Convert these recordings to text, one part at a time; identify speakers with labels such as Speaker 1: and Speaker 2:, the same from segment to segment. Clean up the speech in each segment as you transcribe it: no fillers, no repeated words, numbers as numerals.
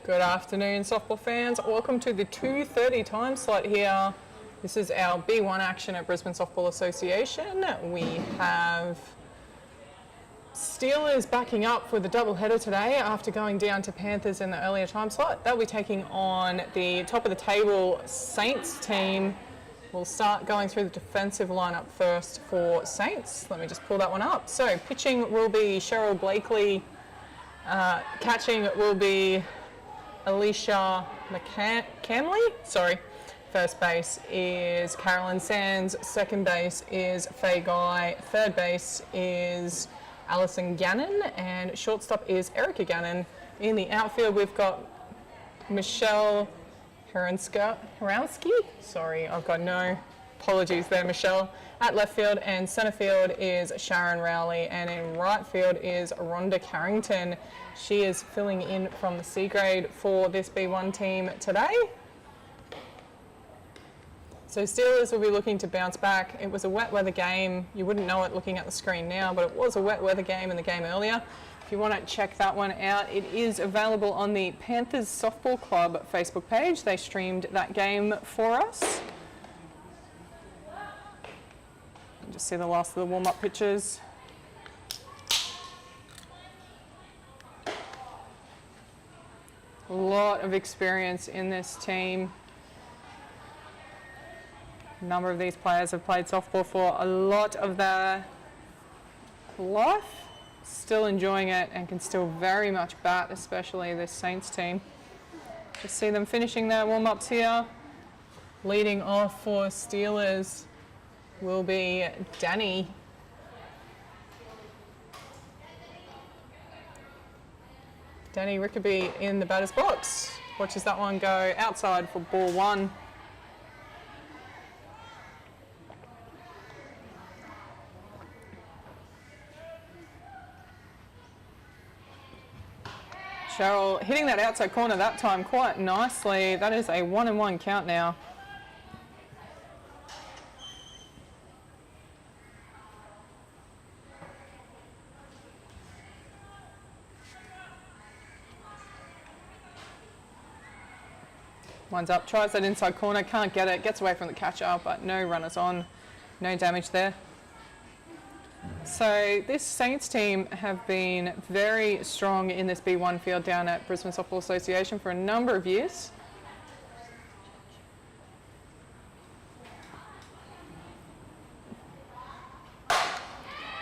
Speaker 1: Good afternoon, softball fans. Welcome to the 2:30 time slot here. This is our B1 action at Brisbane Softball Association. We have Steelers backing up for the doubleheader today after going down to Panthers in the earlier time slot. They'll be taking on the top of the table Saints team. We'll start going through the defensive lineup first for Saints. Let me just pull that one up. So pitching will be Cheryl Blakely. Catching will be Alicia McCamley. First base is Carolyn Sands. Second base is Faye Guy. Third base is Alison Gannon. And shortstop is Erica Gannon. In the outfield, we've got Michelle Haransky. Sorry, I've got no apologies there, Michelle. At left field and centre field is Sharon Rowley, and in right field is Rhonda Carrington. She is filling in from the C grade for this B1 team today. So Steelers will be looking to bounce back. It was a wet weather game. You wouldn't know it looking at the screen now, but it was a wet weather game in the game earlier. If you want to check that one out, it is available on the Panthers Softball Club Facebook page. They streamed that game for us. Just see the last of the warm-up pitches. A lot of experience in this team. A number of these players have played softball for a lot of their life. Still enjoying it and can still very much bat, especially this Saints team. Just see them finishing their warm-ups here. Leading off for Steelers will be Danny. Danny Rickaby in the batter's box. Watches that one go outside for ball one. Cheryl hitting that outside corner that time quite nicely. That is a 1-1 count now. One's up, tries that inside corner, can't get it, gets away from the catcher, but no runners on, no damage there. So this Saints team have been very strong in this B1 field down at Brisbane Softball Association for a number of years.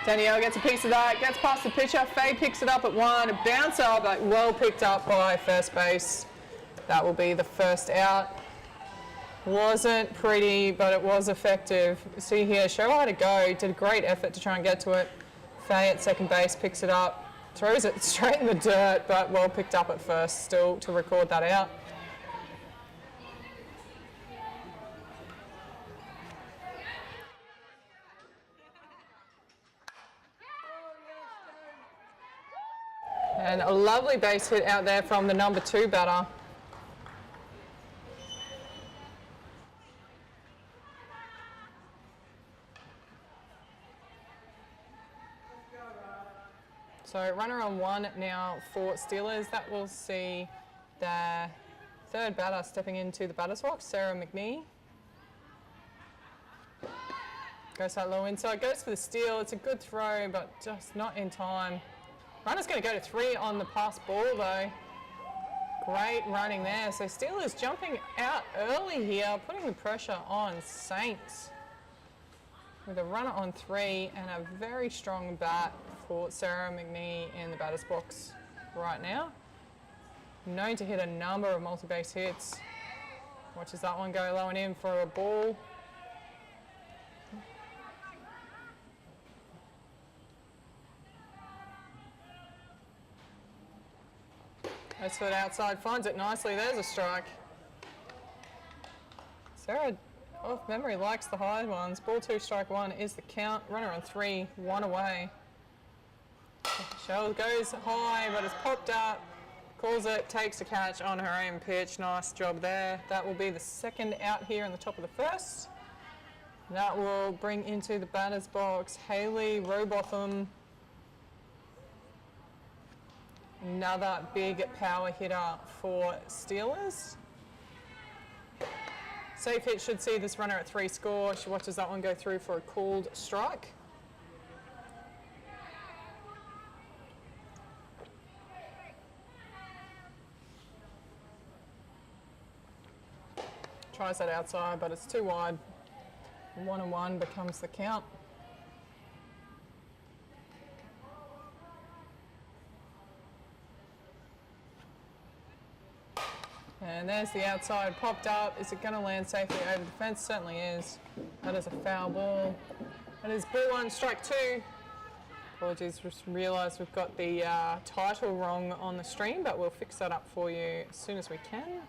Speaker 1: Danielle gets a piece of that, gets past the pitcher, Faye picks it up at one, a bouncer, but well picked up by first base. That will be the first out. Wasn't pretty, but it was effective. See here, Cheryl had a go, did a great effort to try and get to it. Faye at second base picks it up, throws it straight in the dirt, but well picked up at first still to record that out. And a lovely base hit out there from the number 2 batter. So runner on one now for Steelers. That will see their third batter stepping into the batter's box, Sarah McNee. Goes that low inside, goes for the steal. It's a good throw, but just not in time. Runner's going to go to 3 on the pass ball though. Great running there. So Steelers jumping out early here, putting the pressure on Saints. With a runner on 3 and a very strong bat for Sarah McNee in the batter's box right now. Known to hit a number of multi-base hits. Watches that one go low and in for a ball. Goes for it outside, finds it nicely. There's a strike. Sarah, off memory, likes the high ones. Ball 2, strike 1 is the count. Runner on 3, 1 away. Shell goes high, but it's popped up. Calls it, takes a catch on her own pitch. Nice job there. That will be the second out here in the top of the first. That will bring into the batter's box Hayley Robotham. Another big power hitter for Steelers. Safe hit should see this runner at 3 score. She watches that one go through for a called strike. Tries that outside, but it's too wide. 1-1 becomes the count. And there's the outside popped up. Is it going to land safely over the fence? Certainly is. That is a foul ball. That is ball 1, strike 2. Apologies, just realised we've got the title wrong on the stream, but we'll fix that up for you as soon as we can.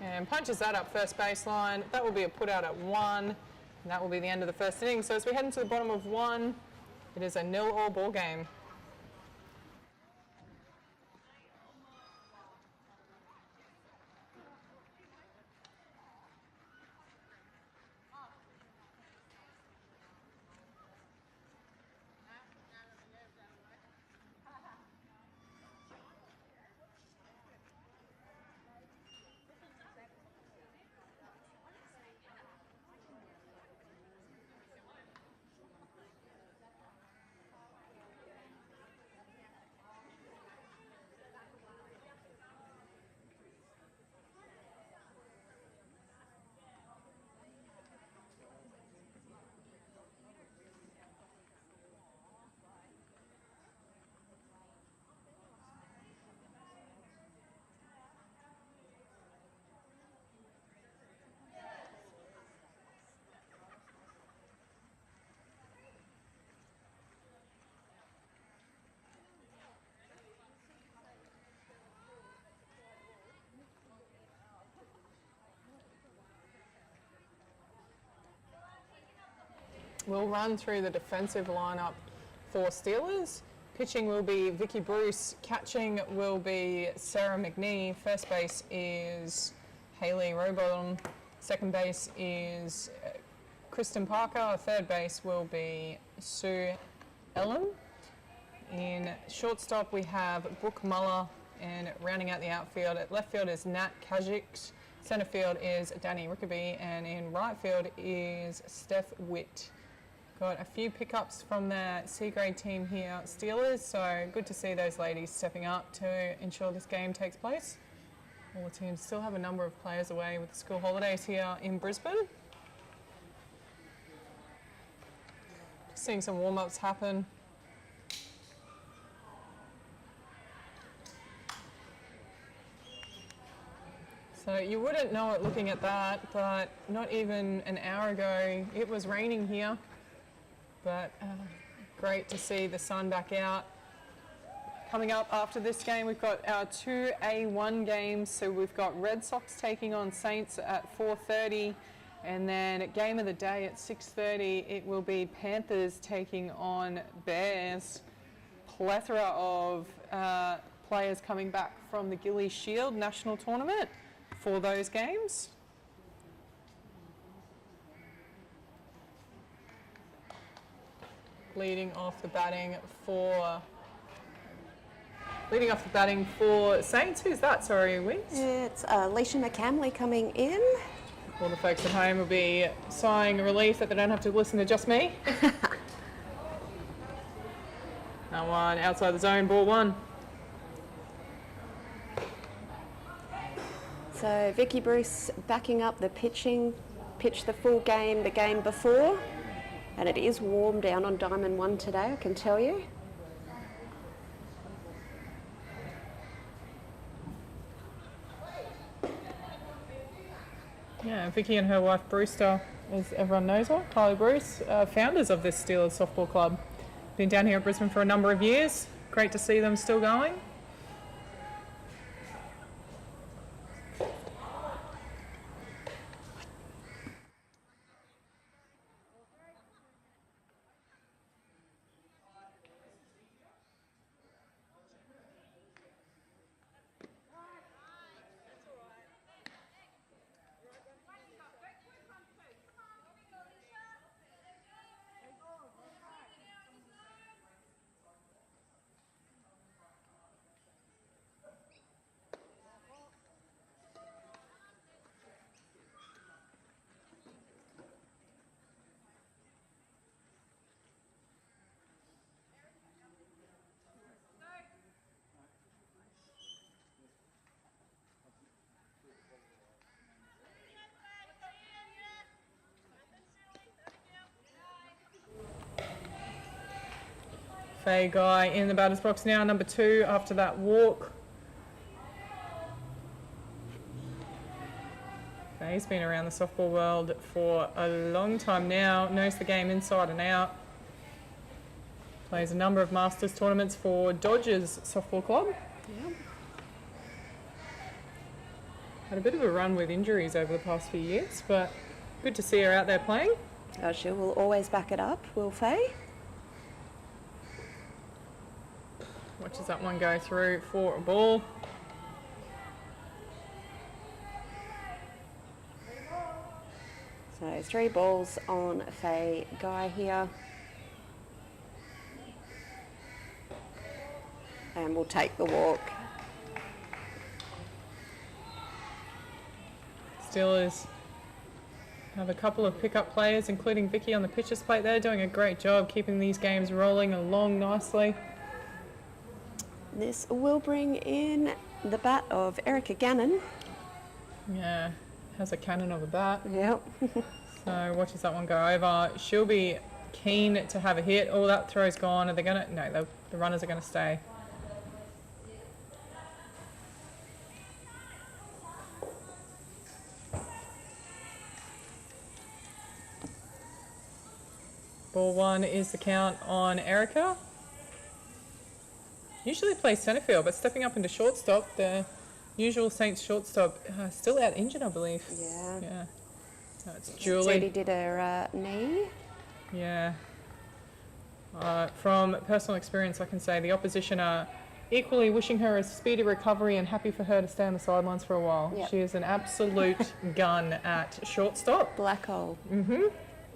Speaker 1: And punches that up first baseline. That will be a put out at 1, and that will be the end of the first inning. So as we head into the bottom of 1, it is a 0-0 ball game. We'll run through the defensive lineup for Steelers. Pitching will be Vicky Bruce. Catching will be Sarah McNee. First base is Hayley Rowbottom. Second base is Kristen Parker. Third base will be Sue Ellen. In shortstop we have Brooke Muller, and rounding out the outfield at left field is Nat Kajic. Centre field is Danny Rickaby, and in right field is Steph Witt. Got a few pickups from the C-grade team here, Steelers, so good to see those ladies stepping up to ensure this game takes place. All the teams still have a number of players away with the school holidays here in Brisbane. Just seeing some warm-ups happen. So you wouldn't know it looking at that, but not even an hour ago it was raining here. But great to see the sun back out. Coming up after this game, we've got our 2A1 games. So we've got Red Sox taking on Saints at 4:30, and then at game of the day at 6:30, it will be Panthers taking on Bears. Plethora of players coming back from the Gillies Shield National Tournament for those games. Leading off the batting for Saints. Who's that? Sorry, Wings.
Speaker 2: It's Alicia McCamley coming in.
Speaker 1: All the folks at home will be sighing relief that they don't have to listen to just me. That one outside the zone, ball 1.
Speaker 2: So Vicky Bruce backing up the pitching, pitched the full game the game before. And it is warm down on Diamond 1 today, I can tell you.
Speaker 1: Yeah, Vicky and her wife Brewster, as everyone knows her, Kylie Bruce, founders of this Steelers softball club. Been down here at Brisbane for a number of years. Great to see them still going. Faye Guy in the batter's box now, number 2 after that walk. Faye's been around the softball world for a long time now, knows the game inside and out. Plays a number of Masters tournaments for Dodgers Softball Club.
Speaker 2: Yep.
Speaker 1: Had a bit of a run with injuries over the past few years, but good to see her out there playing.
Speaker 2: Oh, she will always back it up, will Faye?
Speaker 1: Watches that one go through for a ball.
Speaker 2: So 3 balls on Faye Guy here. And we'll take the walk.
Speaker 1: Steelers have a couple of pickup players, including Vicky on the pitcher's plate there, doing a great job keeping these games rolling along nicely.
Speaker 2: This will bring in the bat of Erica Gannon.
Speaker 1: Yeah, has a cannon of a bat.
Speaker 2: Yep.
Speaker 1: So watches that one go over. She'll be keen to have a hit. Oh, that throw's gone. Are they going to? No, the runners are going to stay. Ball 1 is the count on Erica. Usually plays centre field, but stepping up into shortstop. The usual Saints shortstop still out injured, I believe.
Speaker 2: Yeah.
Speaker 1: Yeah. So it's Julie.
Speaker 2: Judy did her knee.
Speaker 1: Yeah. From personal experience, I can say the opposition are equally wishing her a speedy recovery and happy for her to stay on the sidelines for a while.
Speaker 2: Yep.
Speaker 1: She is an absolute gun at shortstop.
Speaker 2: Black hole.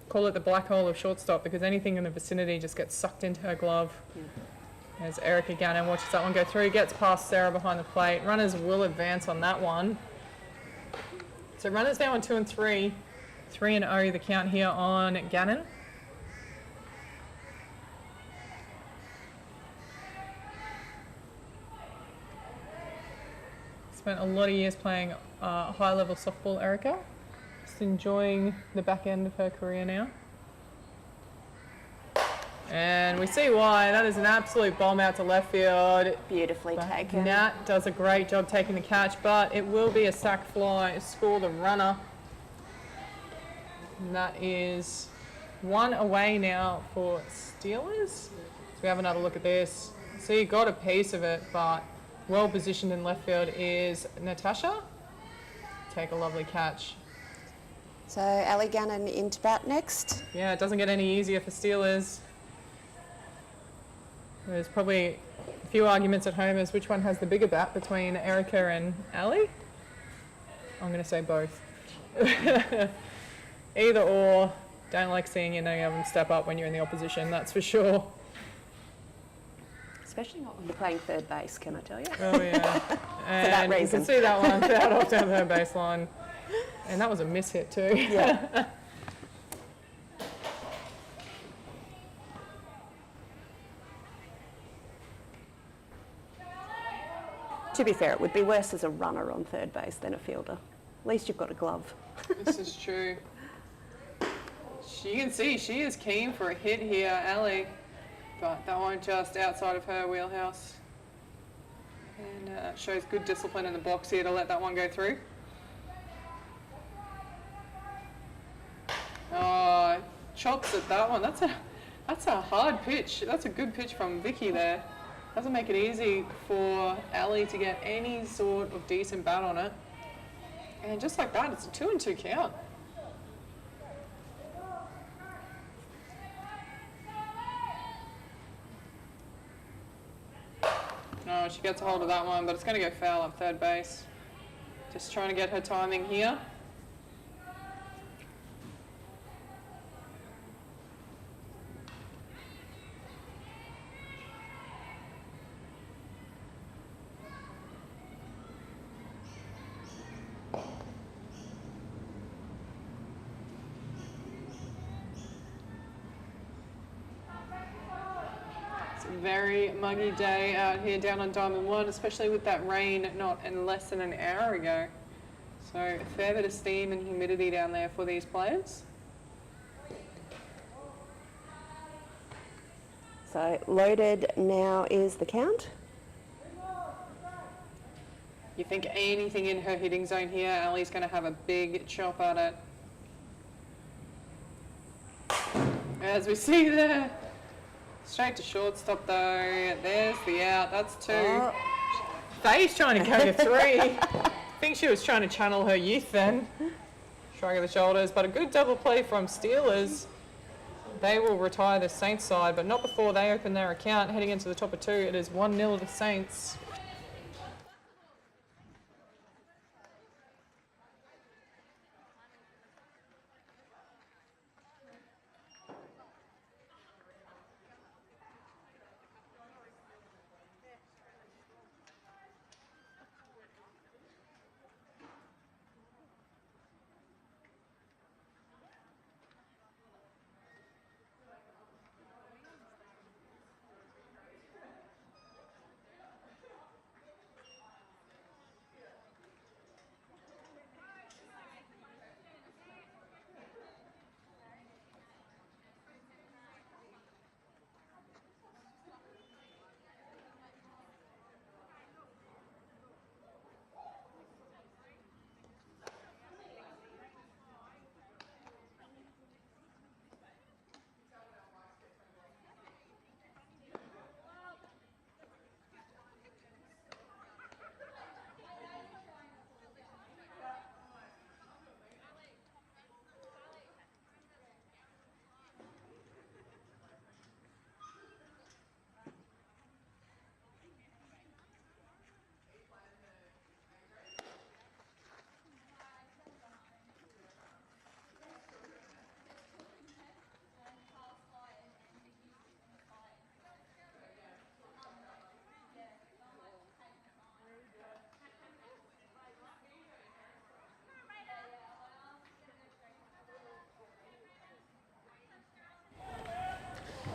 Speaker 1: Call it the black hole of shortstop because anything in the vicinity just gets sucked into her glove. As Erica Gannon watches that one go through, gets past Sarah behind the plate. Runners will advance on that one. So runners now on 2 and 3. 3-0 the count here on Gannon. Spent a lot of years playing high-level softball, Erica. Just enjoying the back end of her career now. And we see why. That is an absolute bomb out to left field.
Speaker 2: Beautifully taken.
Speaker 1: Nat does a great job taking the catch, but it will be a sac fly. Score the runner. And that is 1 away now for Steelers. So we have another look at this. So you got a piece of it, but well positioned in left field is Natasha. Take a lovely catch.
Speaker 2: So Ali Gannon into bat next.
Speaker 1: Yeah, it doesn't get any easier for Steelers. There's probably a few arguments at home as which one has the bigger bat between Erica and Ali. I'm going to say both. Either or. Don't like seeing any of them step up when you're in the opposition, that's for sure.
Speaker 2: Especially not when you're playing third base, can I tell you?
Speaker 1: Oh yeah. And
Speaker 2: that reason.
Speaker 1: you can see that one fouled off down the third baseline. And that was a miss hit too.
Speaker 2: Yeah. To be fair, it would be worse as a runner on third base than a fielder. At least you've got a glove.
Speaker 1: This is true. You can see she is keen for a hit here, Ali. But that one just outside of her wheelhouse. And shows good discipline in the box here to let that one go through. Oh, chops at that one. That's a hard pitch. That's a good pitch from Vicky there. Doesn't make it easy for Ali to get any sort of decent bat on it. And just like that, it's a 2-2 count. No, she gets a hold of that one, but it's going to go foul up third base. Just trying to get her timing here. Very muggy day out here down on Diamond 1, especially with that rain not in less than an hour ago. So a fair bit of steam and humidity down there for these players.
Speaker 2: So loaded now is the count.
Speaker 1: You think anything in her hitting zone here, Ali's going to have a big chop at it. As we see there, straight to shortstop though. There's the out. That's 2.
Speaker 2: Oh.
Speaker 1: Faye's trying to go to 3. I think she was trying to channel her youth then. Shrug of the shoulders, but a good double play from Steelers. They will retire the Saints side, but not before they open their account. Heading into the top of 2, it is 1-0 to the Saints.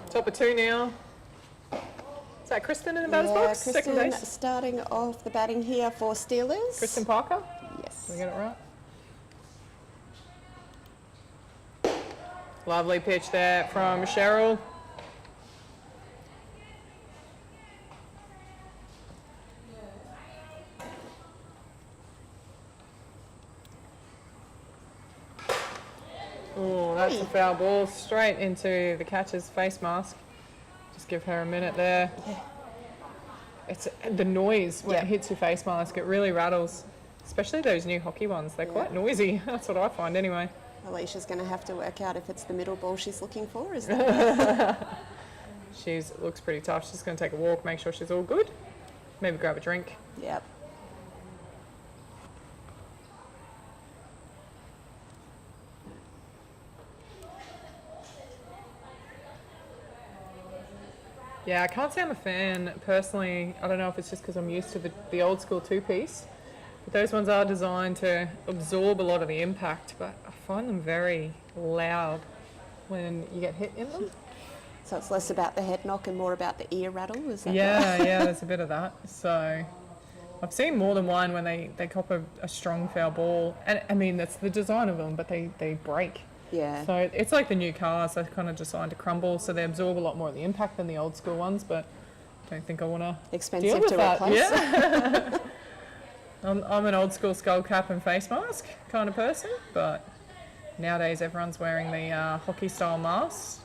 Speaker 1: Top of 2 now. Is that Kristen in the batter's box?
Speaker 2: Kristen
Speaker 1: Second base.
Speaker 2: starting off the batting here for Steelers.
Speaker 1: Kristen Parker.
Speaker 2: Yes.
Speaker 1: Did we get it right? Lovely pitch there from Cheryl. Oh, that's a foul ball straight into the catcher's face mask. Just give her a minute there.
Speaker 2: Yeah.
Speaker 1: It's the noise when it hits your face mask. It really rattles, especially those new hockey ones. They're quite noisy. That's what I find anyway.
Speaker 2: Alicia's going to have to work out if it's the middle ball she's looking for, is that?
Speaker 1: She looks pretty tough. She's going to take a walk, make sure she's all good. Maybe grab a drink.
Speaker 2: Yep.
Speaker 1: Yeah, I can't say I'm a fan personally. I don't know if it's just because I'm used to the old school two-piece. But those ones are designed to absorb a lot of the impact, but I find them very loud when you get hit in them.
Speaker 2: So it's less about the head knock and more about the ear rattle, is that
Speaker 1: Yeah,
Speaker 2: right?
Speaker 1: yeah, there's a bit of that. So I've seen more than one when they cop a strong foul ball. And I mean, that's the design of them, but they break.
Speaker 2: Yeah.
Speaker 1: So it's like the new cars, they're kind of designed to crumble, so they absorb a lot more of the impact than the old school ones, but I don't think I want to
Speaker 2: Expensive
Speaker 1: deal with
Speaker 2: to
Speaker 1: that.
Speaker 2: replace.
Speaker 1: Yeah. I'm an old school skull cap and face mask kind of person, but nowadays everyone's wearing the hockey style masks.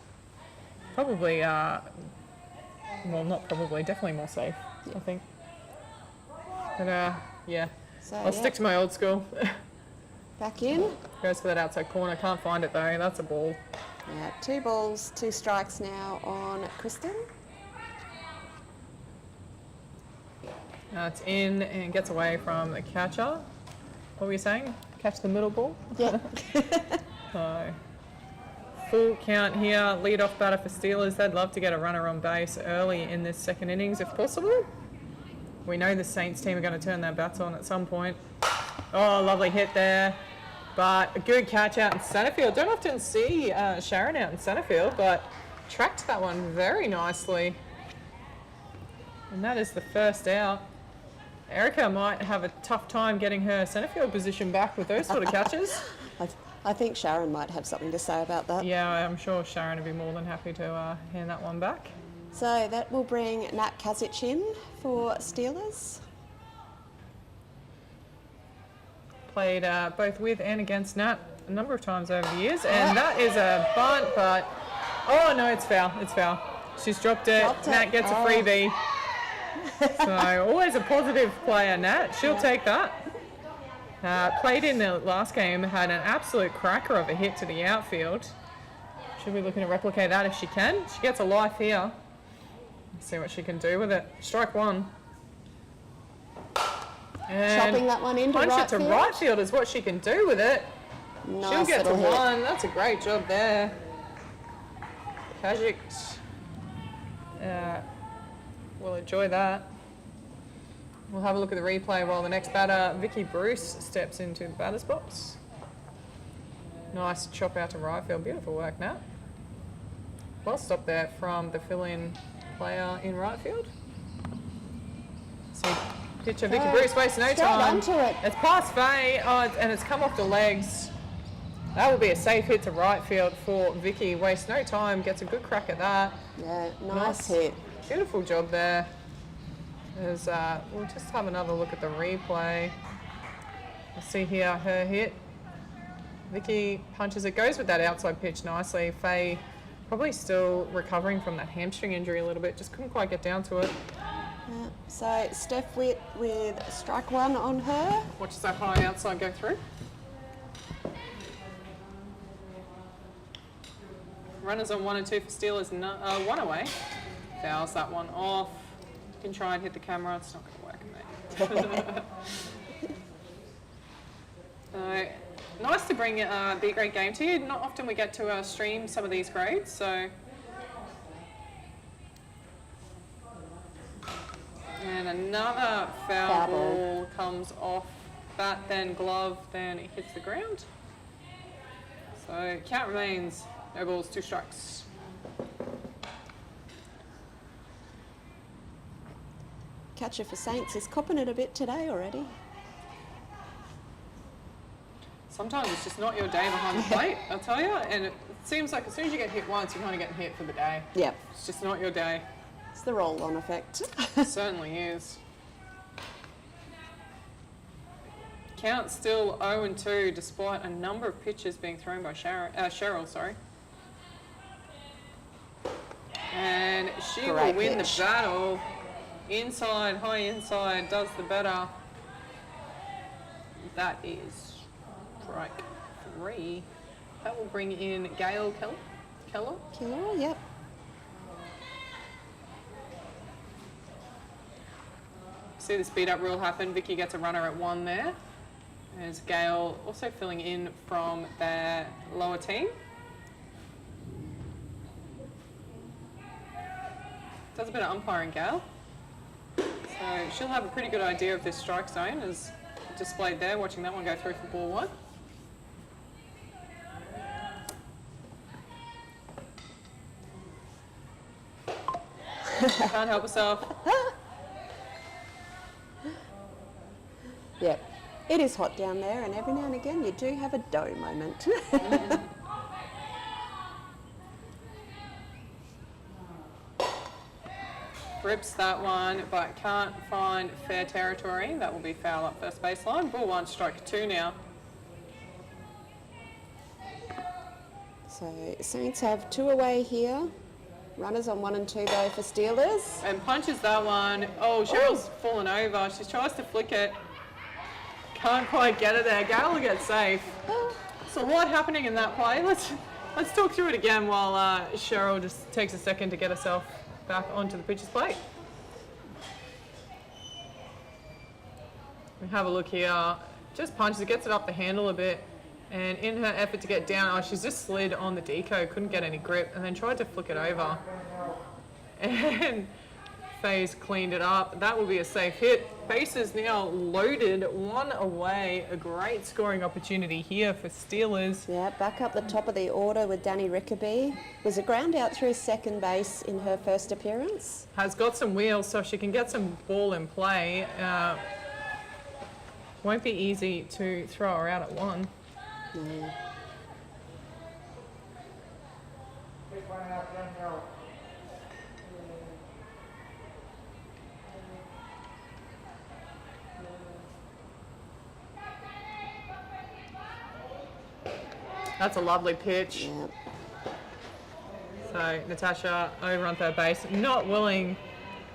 Speaker 1: Probably, well, not probably, definitely more safe, I think. But yeah,
Speaker 2: So,
Speaker 1: I'll stick to my old school.
Speaker 2: back in.
Speaker 1: Goes for that outside corner, can't find it though, that's a ball.
Speaker 2: Yeah, 2 balls, 2 strikes now on Kristen.
Speaker 1: It's in and gets away from the catcher. What were you saying? Catch the middle ball?
Speaker 2: Yeah.
Speaker 1: So, full count here. Lead off batter for Steelers. They'd love to get a runner on base early in this second innings if possible. We know the Saints team are going to turn their bats on at some point. Oh, lovely hit there. But a good catch out in centre field. Don't often see Sharon out in centre field, but tracked that one very nicely. And that is the first out. Erica might have a tough time getting her centre field position back with those sort of catches.
Speaker 2: I think Sharon might have something to say about that.
Speaker 1: Yeah, I'm sure Sharon would be more than happy to hand that one back.
Speaker 2: So that will bring Nat Kazic in for Steelers.
Speaker 1: Played both with and against Nat a number of times over the years, and that is a bunt, but oh no, it's foul. It's foul. She's dropped it. Nat gets a freebie. So always a positive player, Nat. She'll take that. Played in the last game, had an absolute cracker of a hit to the outfield. She'll be looking to replicate that if she can. She gets a life here. Let's see what she can do with it. Strike one. And
Speaker 2: chopping that one into right field.
Speaker 1: Punch it to right field is what she can do with it.
Speaker 2: Nice.
Speaker 1: She'll get to
Speaker 2: hit.
Speaker 1: one. That's a great job there. Kajic will enjoy that. We'll have a look at the replay while the next batter, Vicky Bruce, steps into the batter's box. Nice chop out to right field. Beautiful work, Nat. Well stopped there from the fill-in player in right field. See, pitcher Vicky Bruce wastes no time.
Speaker 2: Onto it.
Speaker 1: It's past Faye, and it's come off the legs. That will be a safe hit to right field for Vicky. Wastes no time, gets a good crack at that.
Speaker 2: Yeah, nice hit.
Speaker 1: Beautiful job there. We'll just have another look at the replay. We'll see here her hit. Vicky punches it, goes with that outside pitch nicely. Faye probably still recovering from that hamstring injury a little bit, just couldn't quite get down to it.
Speaker 2: Yeah. So Steph Witt with strike one on her.
Speaker 1: Watch that high outside go through. Runners on 1 and 2 for Steelers, one away. Fouls that one off. You can try and hit the camera, it's not going to work, mate. Nice to bring a B-grade game to you. Not often we get to stream some of these grades, so. And another foul ball comes off bat, then glove, then it hits the ground. So count remains, no balls, 2 strikes.
Speaker 2: Catcher for Saints is copping it a bit today already.
Speaker 1: Sometimes it's just not your day behind the plate, I'll tell you. And it seems like as soon as you get hit once, you're kind of getting hit for the day.
Speaker 2: Yep.
Speaker 1: It's just not your day.
Speaker 2: It's the roll-on effect.
Speaker 1: It certainly is. Count still 0 and 2, despite a number of pitches being thrown by Cheryl. And she will win the battle. Inside, high inside, does the better. That is strike 3. That will bring in Gail Keller.
Speaker 2: Keller, yep.
Speaker 1: See the speed up rule happen. Vicky gets a runner at 1 there. There's Gail also filling in from their lower team. Does a bit of umpiring, Gail. So she'll have a pretty good idea of this strike zone as displayed there, watching that one go through for ball 1. Can't help herself.
Speaker 2: Yep. It is hot down there, and every now and again you do have a dough moment.
Speaker 1: Rips that one, but can't find fair territory. That will be foul up first baseline. Ball 1, strike 2 now.
Speaker 2: So Saints have 2 away here. Runners on 1 and 2 though for Steelers.
Speaker 1: And punches that one. Oh, Cheryl's fallen over. She tries to flick it. Can't quite get it there. Gail will get safe. So what happening in that play? Let's talk through it again while Cheryl just takes a second to get herself back onto the pitcher's plate. We have a look here. Just punches it, gets it up the handle a bit, and in her effort to get down, she's just slid on the deco, couldn't get any grip, and then tried to flick it over. And Faye's cleaned it up. That will be a safe hit. Bases now loaded, 1 away. A great scoring opportunity here for Steelers.
Speaker 2: Yeah, back up the top of the order with Danny Rickaby. Was a ground out through second base in her first appearance.
Speaker 1: Has got some wheels, so she can get some ball in play. Won't be easy to throw her out at 1.
Speaker 2: No.
Speaker 1: That's a lovely pitch.
Speaker 2: Yeah.
Speaker 1: So Natasha over on third base, not willing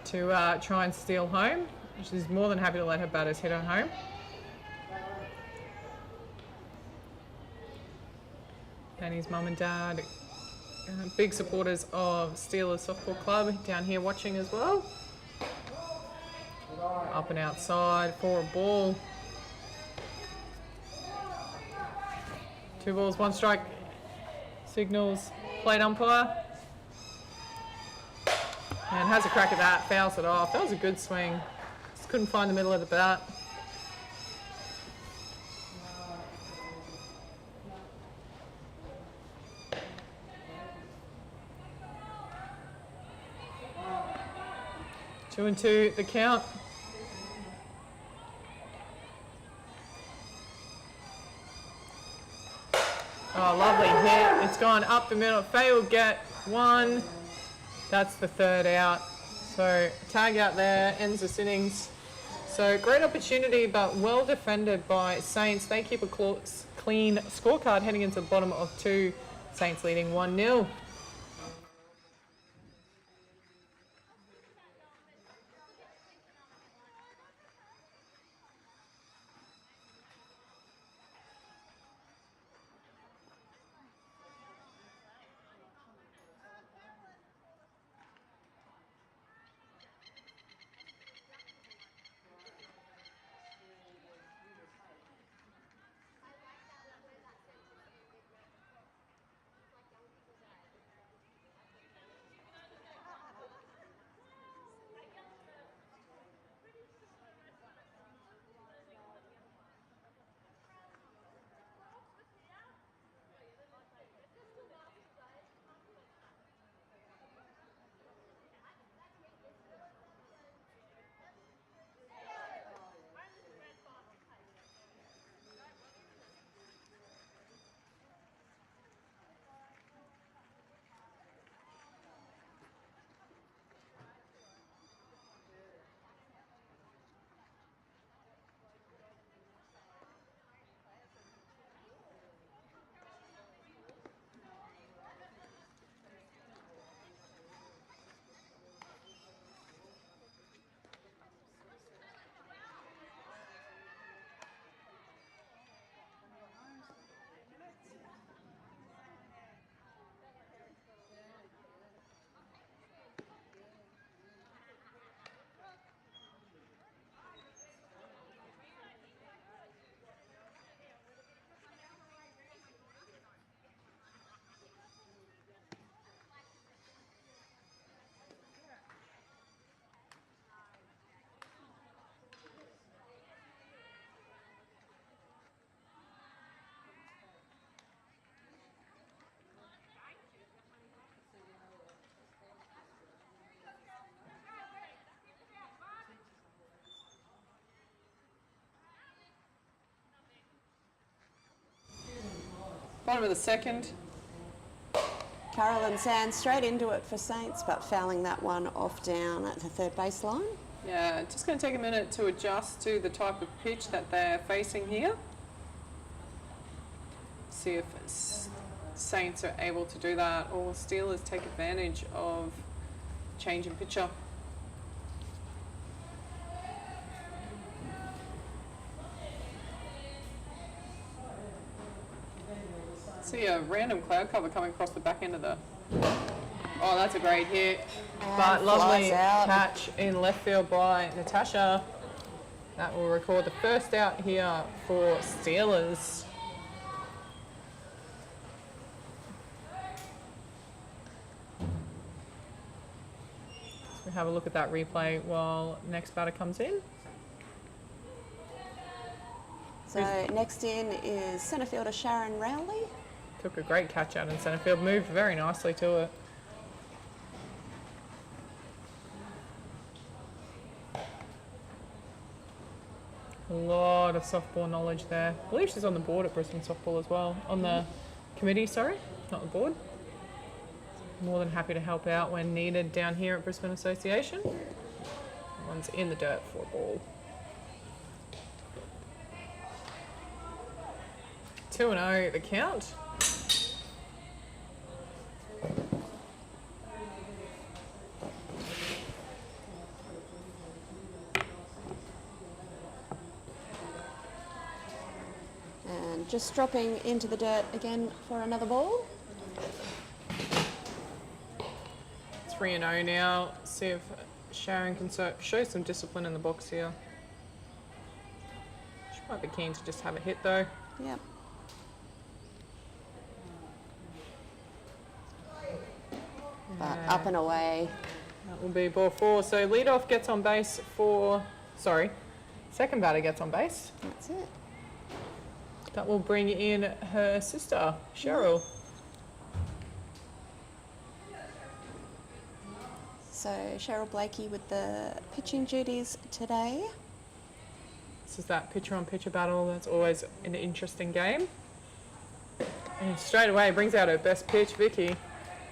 Speaker 1: to try and steal home. She's more than happy to let her batters hit her home. Danny's mum and dad, big supporters of Steelers Softball Club, down here watching as well. Up and outside for a ball. 2 balls, 1 strike. Signals plate umpire. And has a crack at that, fouls it off. That was a good swing. Just couldn't find the middle of the bat. Two and two, the count. Oh, lovely hit. It's gone up the middle. Faye will get 1. That's the 3rd out. So tag out there, ends this innings. So great opportunity, but well defended by Saints. They keep a clean scorecard heading into the bottom of 2. Saints leading 1-0. Bottom of the 2nd.
Speaker 2: Carolyn Sands straight into it for Saints, but fouling that one off down at the third baseline.
Speaker 1: Yeah, just going to take a minute to adjust to the type of pitch that they're facing here. See if Saints are able to do that, or Steelers take advantage of change in pitcher. See a random cloud cover coming across the back end of the... Oh, that's a great hit. But lovely catch in left field by Natasha. That will record the first out here for Steelers. So we have a look at that replay while next batter comes in.
Speaker 2: So next in is centre fielder Sharon Rowley.
Speaker 1: Took a great catch out in centre field, moved very nicely to it. A lot of softball knowledge there. I believe she's on the board at Brisbane Softball as well. On the committee, sorry, not the board. More than happy to help out when needed down here at Brisbane Association. One's in the dirt for a ball. 2-0 the count.
Speaker 2: just dropping into the dirt again for another ball.
Speaker 1: 3-0 now. See if Sharon can show some discipline in the box here. She might be keen to just have a hit though.
Speaker 2: Yep. But up and away.
Speaker 1: That will be ball 4. So lead off gets on base for, second batter gets on base.
Speaker 2: That's it.
Speaker 1: That will bring in her sister, Cheryl.
Speaker 2: So Cheryl Blakey with the pitching duties today.
Speaker 1: This is that pitcher-on-pitcher battle. That's always an interesting game. And straight away brings out her best pitch, Vicky.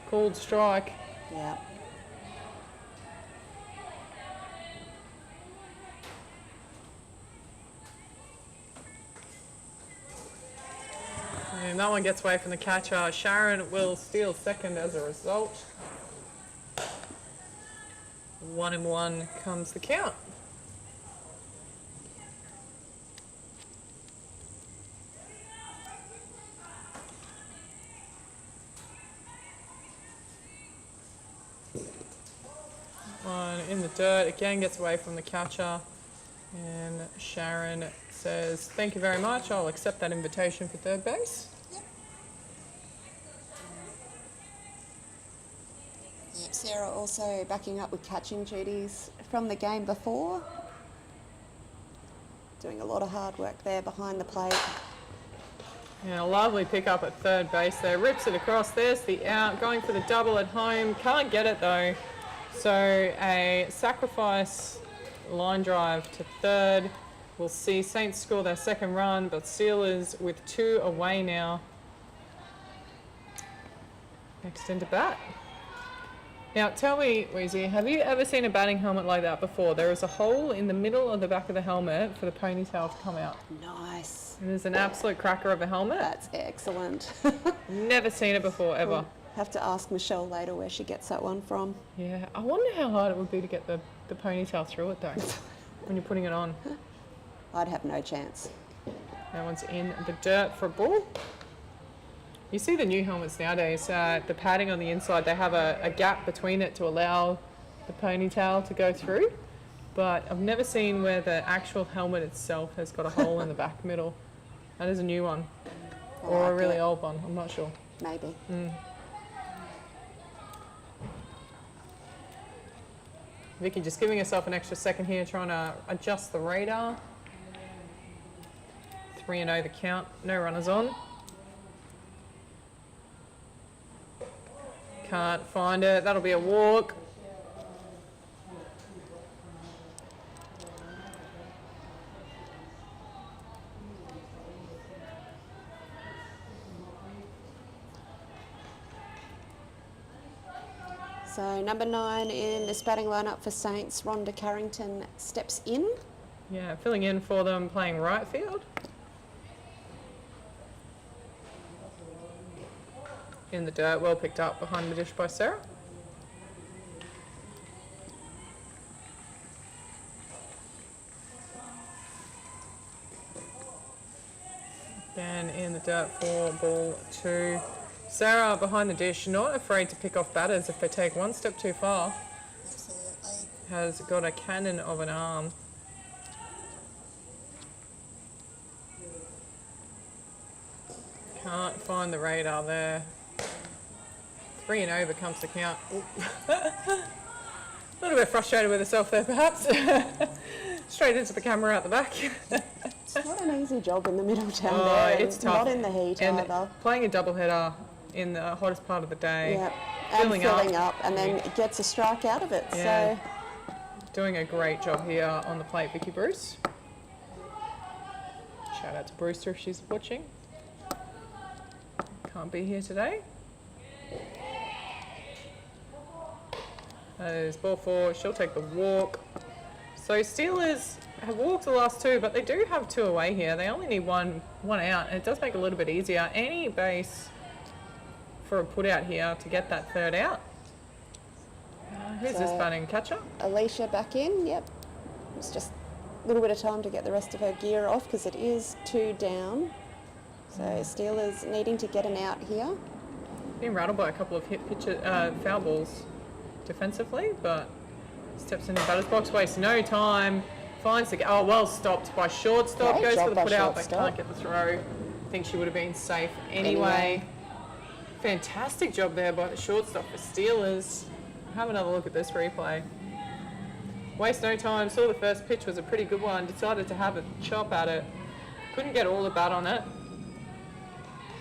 Speaker 1: Called strike.
Speaker 2: Yeah.
Speaker 1: And that one gets away from the catcher. Sharon will steal second as a result. 1-1 comes the count. One in the dirt, again gets away from the catcher. And Sharon says, thank you very much, I'll accept that invitation for third base.
Speaker 2: Yep, Sarah also backing up with catching duties from the game before. Doing a lot of hard work there behind the plate.
Speaker 1: And a lovely pick up at third base there, rips it across, there's the out, going for the double at home, can't get it though. So a sacrifice line drive to third. We'll see Saints score their second run, but Steelers with 2 away now. Next into bat. Now tell me, Weezy, have you ever seen a batting helmet like that before? There is a hole in the middle of the back of the helmet for the ponytail to come out.
Speaker 2: Nice.
Speaker 1: It is an absolute cracker of a helmet.
Speaker 2: That's excellent.
Speaker 1: Never seen it before, ever.
Speaker 2: We'll have to ask Michelle later where she gets that one from.
Speaker 1: Yeah, I wonder how hard it would be to get the ponytail through it though, when you're putting it on.
Speaker 2: I'd have no chance.
Speaker 1: That one's in the dirt for a ball. You see the new helmets nowadays, the padding on the inside, they have a gap between it to allow the ponytail to go through. But I've never seen where the actual helmet itself has got a hole in the back middle. That is a new one. Or a really old one, I'm not sure.
Speaker 2: Maybe.
Speaker 1: Vicky just giving herself an extra second here, trying to adjust the radar. 3-0 the count, no runners on. Can't find it, that'll be a walk.
Speaker 2: So number 9 in this batting lineup for Saints, Rhonda Carrington steps in.
Speaker 1: Yeah, filling in for them, playing right field. In the dirt, well picked up behind the dish by Sarah. Again in the dirt for ball 2. Sarah behind the dish, not afraid to pick off batters if they take one step too far.
Speaker 2: Absolutely.
Speaker 1: Has got a cannon of an arm. Can't find the radar there. 3-0 becomes the count. A little bit frustrated with herself there, perhaps. Straight into the camera out the back.
Speaker 2: It's not an easy job in the middle down
Speaker 1: Oh,
Speaker 2: there.
Speaker 1: it's tough.
Speaker 2: Not in the heat
Speaker 1: And
Speaker 2: either.
Speaker 1: playing a doubleheader in the hottest part of the day.
Speaker 2: Yeah, and filling up, and then
Speaker 1: Yeah.
Speaker 2: gets a strike out of it.
Speaker 1: Yeah.
Speaker 2: So
Speaker 1: Doing a great job here on the plate, Vicky Bruce. Shout out to Brewster if she's watching. Can't be here today. That is ball 4. She'll take the walk. So Steelers have walked the last 2, but they do have 2 away here. They only need one out, and it does make it a little bit easier. Any base for a put out here to get that third out. Who's this batting? Catcher?
Speaker 2: Alicia back in. Yep. It's just a little bit of time to get the rest of her gear off because it is 2 down. So Steelers needing to get an out here.
Speaker 1: Been rattled by a couple of foul balls defensively, but steps in the batter's box, wastes no time, finds the... Oh, well stopped by shortstop,
Speaker 2: Great
Speaker 1: goes
Speaker 2: job
Speaker 1: for the
Speaker 2: by
Speaker 1: put out, but
Speaker 2: shortstop.
Speaker 1: can't get the throw. I think she would have been safe anyway. Fantastic job there by the shortstop for Steelers. Have another look at this replay. Waste no time, saw the first pitch was a pretty good one, decided to have a chop at it. Couldn't get all the bat on it.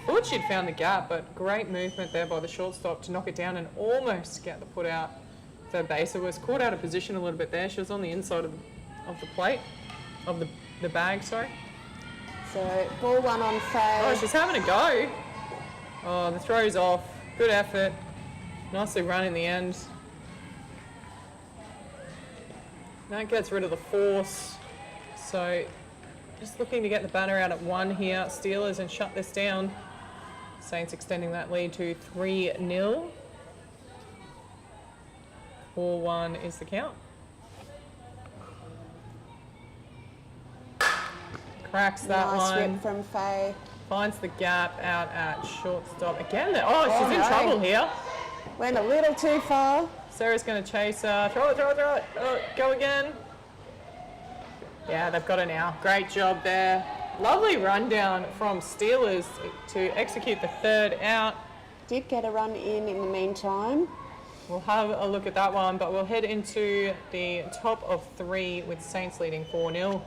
Speaker 1: Thought she'd found the gap, but great movement there by the shortstop to knock it down and almost get the put out. Third baser was caught out of position a little bit there. She was on the inside of the plate, of the bag, sorry.
Speaker 2: So ball one on Faye.
Speaker 1: Oh, she's having a go. Oh, the throw's off. Good effort. Nicely run in the end. That gets rid of the force. So just looking to get the batter out at 1 here. Steelers and shut this down. Saints extending that lead to 3-0. 4-1 is the count. Cracks that
Speaker 2: Nice
Speaker 1: one.
Speaker 2: rip from Faye.
Speaker 1: Finds the gap out at shortstop. Again, she's in
Speaker 2: no.
Speaker 1: trouble here.
Speaker 2: Went a little too far.
Speaker 1: Sarah's going to chase her. Throw it, throw it, throw it. Oh, go again. Yeah, they've got it now. Great job there. Lovely rundown from Steelers to execute the third out.
Speaker 2: Did get a run in the meantime.
Speaker 1: We'll have a look at that one, but we'll head into the top of 3 with Saints leading 4-0.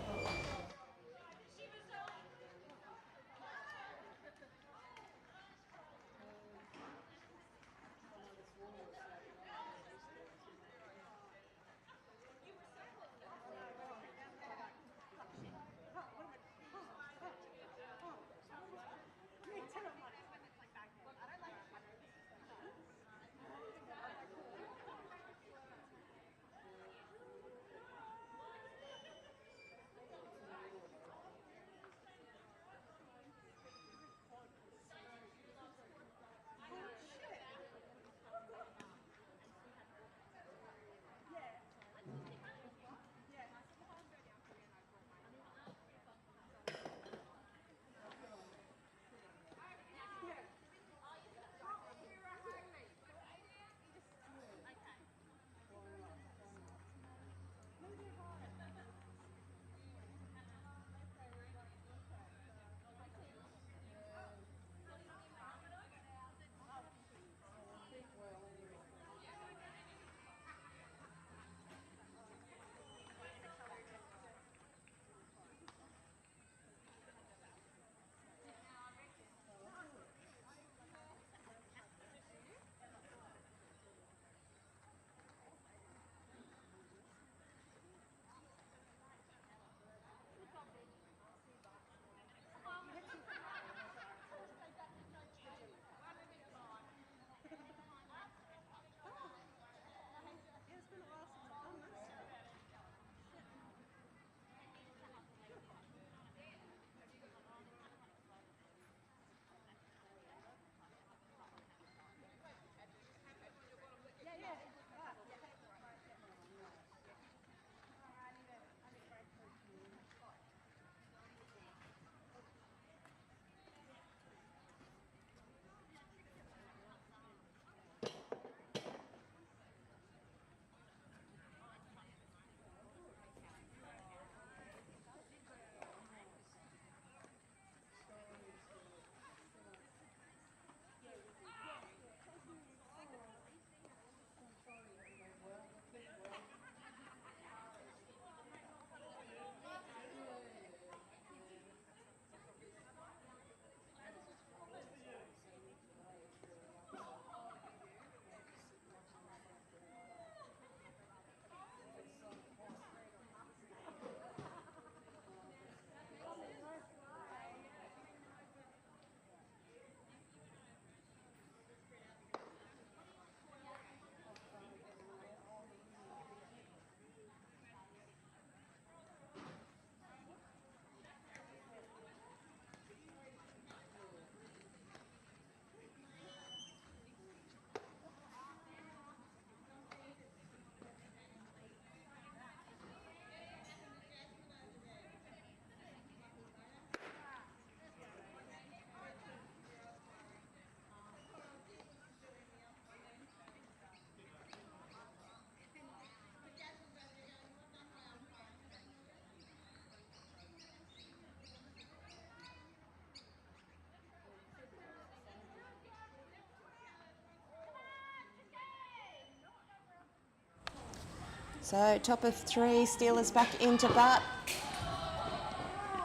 Speaker 2: So top of 3, Steelers back into bat.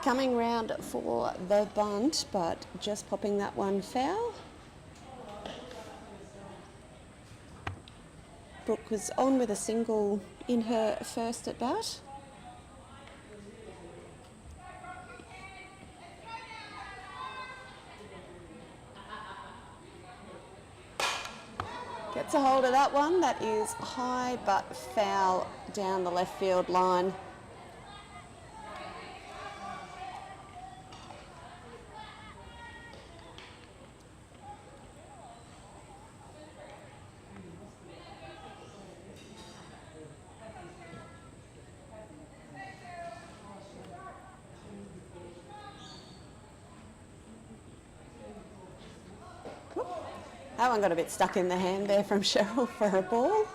Speaker 2: Coming round for the bunt, but just popping that one foul. Brooke was on with a single in her first at bat. Gets a hold of that one. That is high but foul down the left field line. That one got a bit stuck in the hand there from Cheryl for her ball.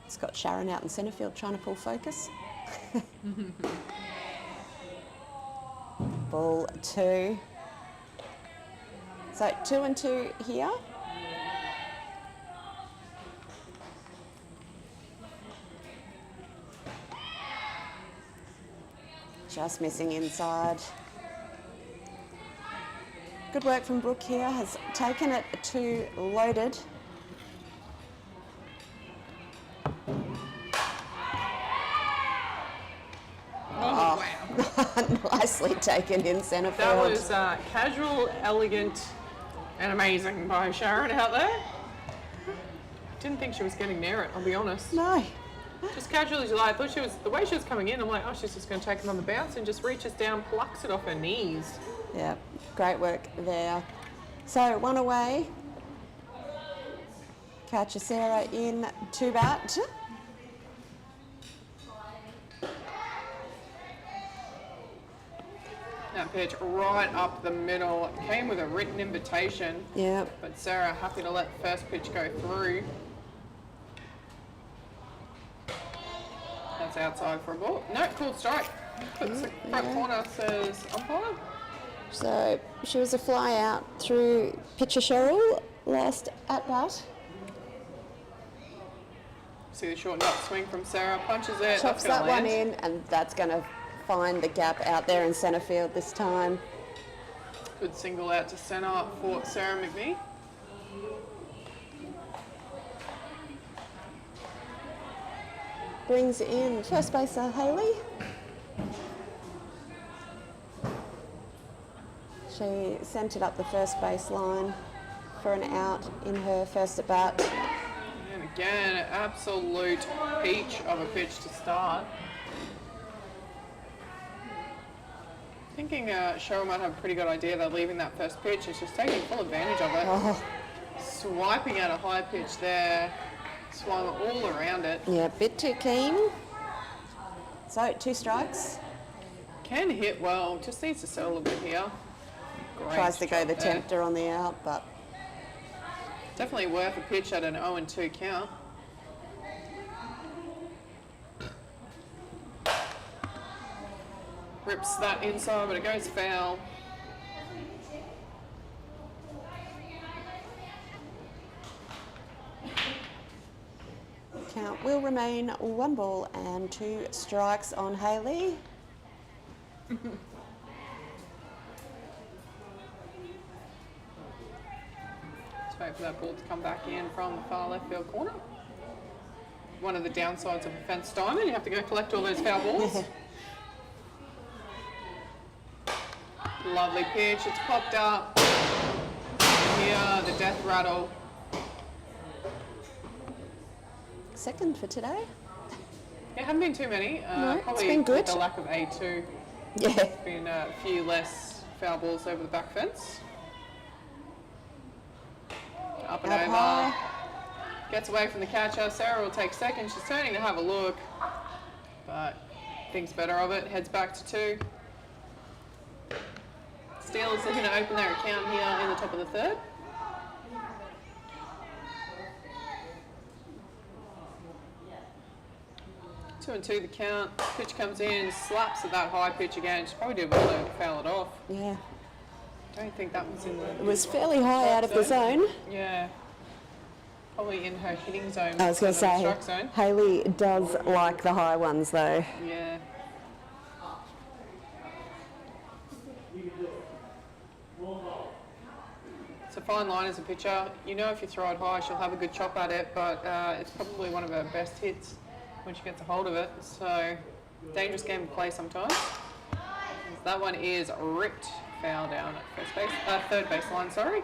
Speaker 2: It's got Sharon out in centre field trying to pull focus. Ball 2. So 2-2 here. Just missing inside. Good work from Brooke here, has taken it to loaded.
Speaker 1: Oh, wow.
Speaker 2: Nicely taken in centre field.
Speaker 1: That was casual, elegant, and amazing by Sharon out there. Didn't think she was getting near it, I'll be honest.
Speaker 2: No.
Speaker 1: Just casual as you like. I thought she was, the way she was coming in, I'm like, oh, she's just going to take it on the bounce, and just reaches down, plucks it off her knees.
Speaker 2: Yeah, great work there. So 1 away. Catcher Sarah in to bat.
Speaker 1: That pitch right up the middle. It came with a written invitation.
Speaker 2: Yeah.
Speaker 1: But Sarah happy to let the first pitch go through. That's outside for a ball. No, cool strike. Puts the front corner, says umpire.
Speaker 2: So she was a fly out through pitcher Cheryl last at bat.
Speaker 1: See the short nut swing from Sarah, punches it.
Speaker 2: Chops
Speaker 1: that's
Speaker 2: that
Speaker 1: gonna
Speaker 2: one
Speaker 1: land.
Speaker 2: in, and that's going to find the gap out there in centre field this time.
Speaker 1: Good single out to centre for Sarah McNee.
Speaker 2: Brings in first baser Hayley. She sent it up the first base line for an out in her first at bat.
Speaker 1: And again, an absolute peach of a pitch to start. Thinking Cheryl might have a pretty good idea they're leaving that first pitch. It's just taking full advantage of it.
Speaker 2: Oh.
Speaker 1: Swiping out a high pitch there. Swung all around it.
Speaker 2: Yeah, a bit too keen. So 2 strikes.
Speaker 1: Can hit well, just needs to settle a bit here. Great
Speaker 2: Tries to go
Speaker 1: job
Speaker 2: the
Speaker 1: there.
Speaker 2: tempter on the out, but
Speaker 1: Definitely worth a pitch at an 0-2 count. Rips that inside, but it goes foul.
Speaker 2: count will remain 1 ball and 2 strikes on Hayley.
Speaker 1: Just wait for that ball to come back in from the far left field corner. One of the downsides of a fenced diamond, you have to go collect all those foul balls. Lovely pitch, it's popped up. Here, the death rattle.
Speaker 2: Second for today.
Speaker 1: There haven't been too many.
Speaker 2: No, it's
Speaker 1: probably
Speaker 2: been good.
Speaker 1: with the lack of A2.
Speaker 2: Yeah.
Speaker 1: There's been a few less foul balls over the back fence. Up and
Speaker 2: Up
Speaker 1: over.
Speaker 2: high.
Speaker 1: Gets away from the catcher. Sarah will take second. She's turning to have a look, but thinks better of it. Heads back to 2. Steelers looking to open their account here in the top of the 3rd. Two and 2 the count. Pitch comes in, slaps at that high pitch again. She probably did well to foul it off.
Speaker 2: Yeah.
Speaker 1: Don't think that was in the...
Speaker 2: It was fairly high out of the zone.
Speaker 1: Yeah. probably in her hitting zone.
Speaker 2: I was going to say,
Speaker 1: strike zone.
Speaker 2: Hayley does like the high ones though.
Speaker 1: Yeah. It's a fine line as a pitcher. You know, if you throw it high, she'll have a good chop at it, but it's probably one of her best hits when she gets a hold of it. So, dangerous game to play sometimes. That one is ripped foul down at third baseline, sorry.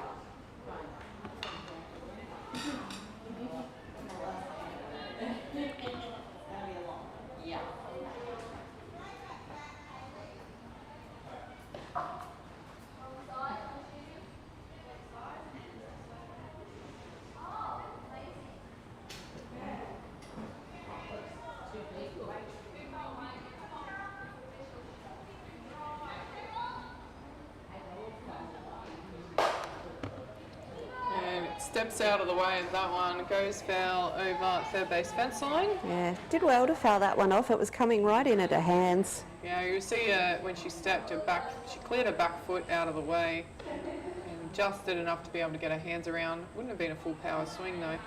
Speaker 1: Steps out of the way of that one, goes foul over third base fence line.
Speaker 2: Yeah, did well to foul that one off. It was coming right in at her hands.
Speaker 1: Yeah, you see when she stepped her back, she cleared her back foot out of the way and just did enough to be able to get her hands around. Wouldn't have been a full power swing though.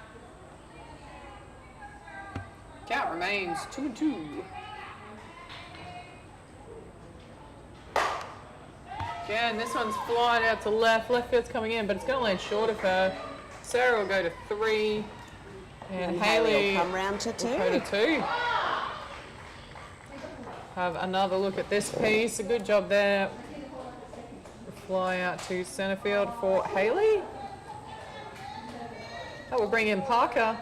Speaker 1: Count remains 2-2. Again, this one's flying out to left. Left field's coming in, but it's going to land short of her. Sarah will go to 3, and Hayley
Speaker 2: will come round to 2.
Speaker 1: Will go to 2. Have another look at this piece. A good job there. Fly out to centre field for Hayley. That will bring in Parker.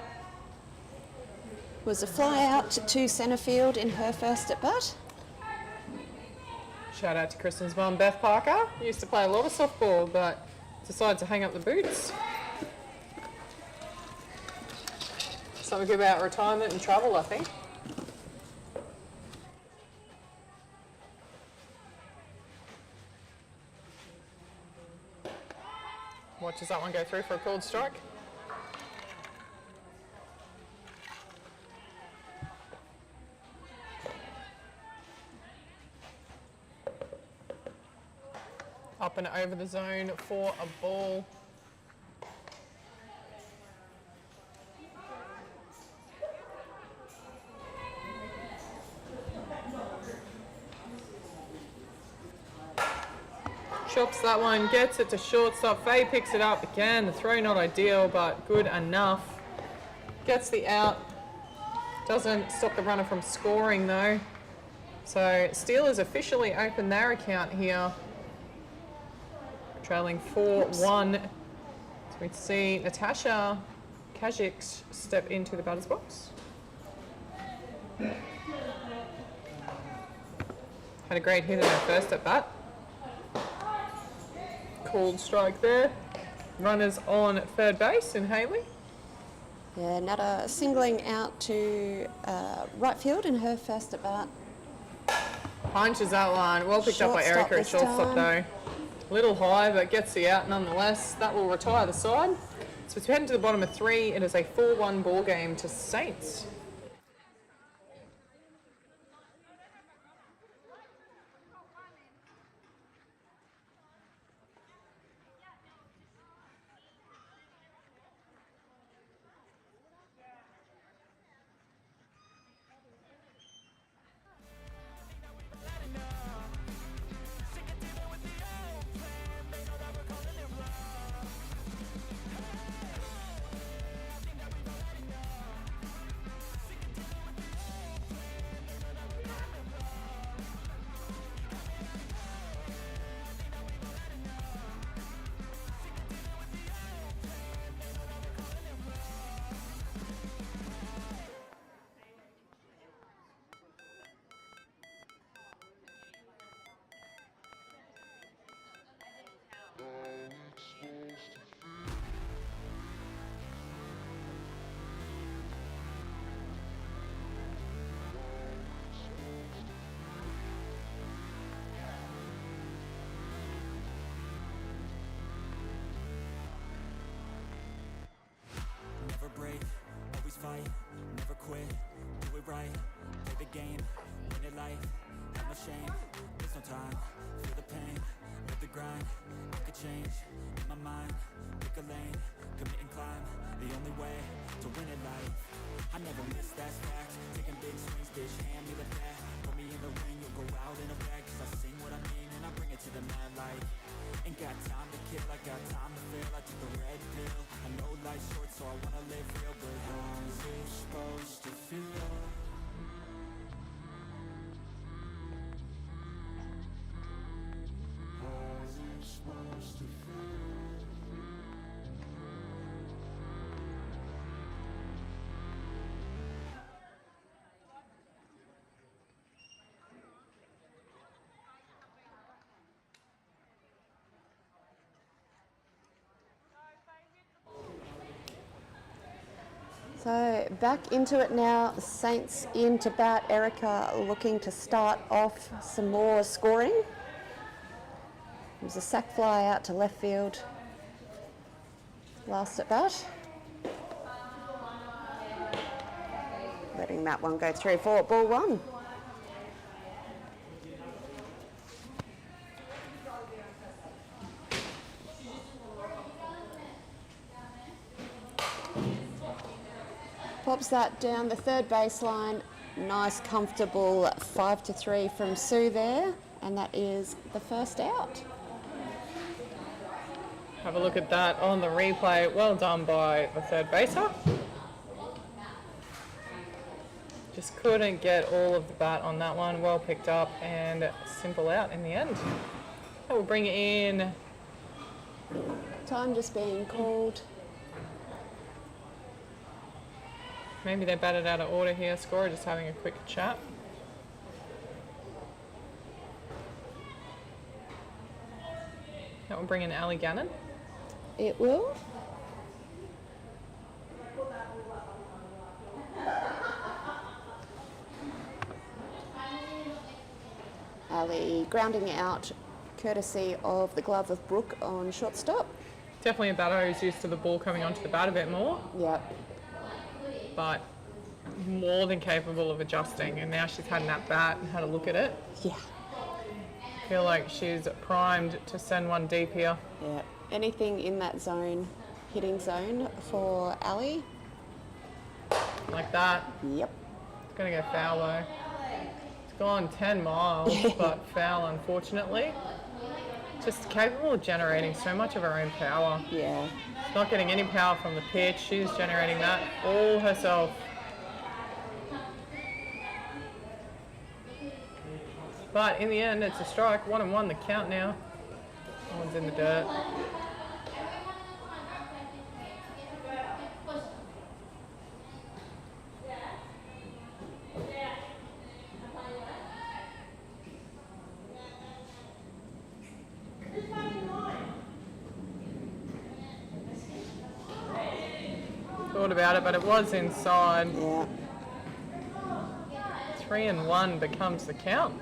Speaker 2: Was a fly out to centre field in her first at bat.
Speaker 1: Shout out to Kristen's mum, Beth Parker. Used to play a lot of softball, but decided to hang up the boots. Something about retirement and travel, I think. Watches that one go through for a called strike. Up and over the zone for a ball. Chops that one, gets it to shortstop. Faye picks it up again. The throw not ideal, but good enough. Gets the out. Doesn't stop the runner from scoring though. So Steelers officially open their account here. Trailing 4-1. So we see Natasha Kajic step into the batter's box. Had a great hit in her first at bat. Called strike there. Runners on third base in Hayley.
Speaker 2: Yeah, Nada singling out to right field in her first at bat.
Speaker 1: Punches that one. Well picked up by Erica at shortstop though. Little high, but gets the out nonetheless. That will retire the side. So it's heading to the bottom of 3. It is a 4-1 ball game to Saints.
Speaker 3: Never break, always fight, never quit, do it right, play the game, win it life, have no shame, there's no time. Feel the pain, live the grind. I could change, in my mind, pick a lane, commit and climb. The only way to win in life. I never miss, that's fact. Taking big swings, bitch, hand me the bat. Put me in the ring, you'll go out in a bag. Cause I sing what I mean and I bring it to the mad light. Ain't got time to kill, I got time to feel. I took the red pill, I know life's short so I wanna live real. But how's it supposed to feel? How's it supposed to feel?
Speaker 2: So back into it now. The Saints in to bat. Erica looking to start off some more scoring. It was a sack fly out to left field. Last at bat. Letting that one go through for ball one. Pops that down the third baseline. Nice, comfortable 5-3 from Sue there. And that is the first out.
Speaker 1: Have a look at that on the replay. Well done by the third baser. Just couldn't get all of the bat on that one. Well picked up and simple out in the end. That will bring in...
Speaker 2: Time just being called.
Speaker 1: Maybe they batted out of order here. Scorer just having a quick chat. That will bring in Ali Gannon.
Speaker 2: It will. Ali grounding out courtesy of the glove of Brooke on shortstop.
Speaker 1: Definitely a batter who's used to the ball coming onto the bat a bit more,
Speaker 2: Yep.
Speaker 1: but more than capable of adjusting. And now she's had an at-bat and had a look at it.
Speaker 2: Yeah.
Speaker 1: I feel like she's primed to send one deep here.
Speaker 2: Yeah. Anything in that zone, hitting zone for Ali?
Speaker 1: Like that.
Speaker 2: Yep.
Speaker 1: It's going to go foul though. It's gone 10 miles, but foul unfortunately. Just capable of generating so much of her own power.
Speaker 2: Yeah.
Speaker 1: She's not getting any power from the pitch. She's generating that all herself. But in the end, it's a strike. 1-1 the count now. No one's in the dirt. Thought about it, but it was inside.
Speaker 2: Yeah.
Speaker 1: 3-1 becomes the count.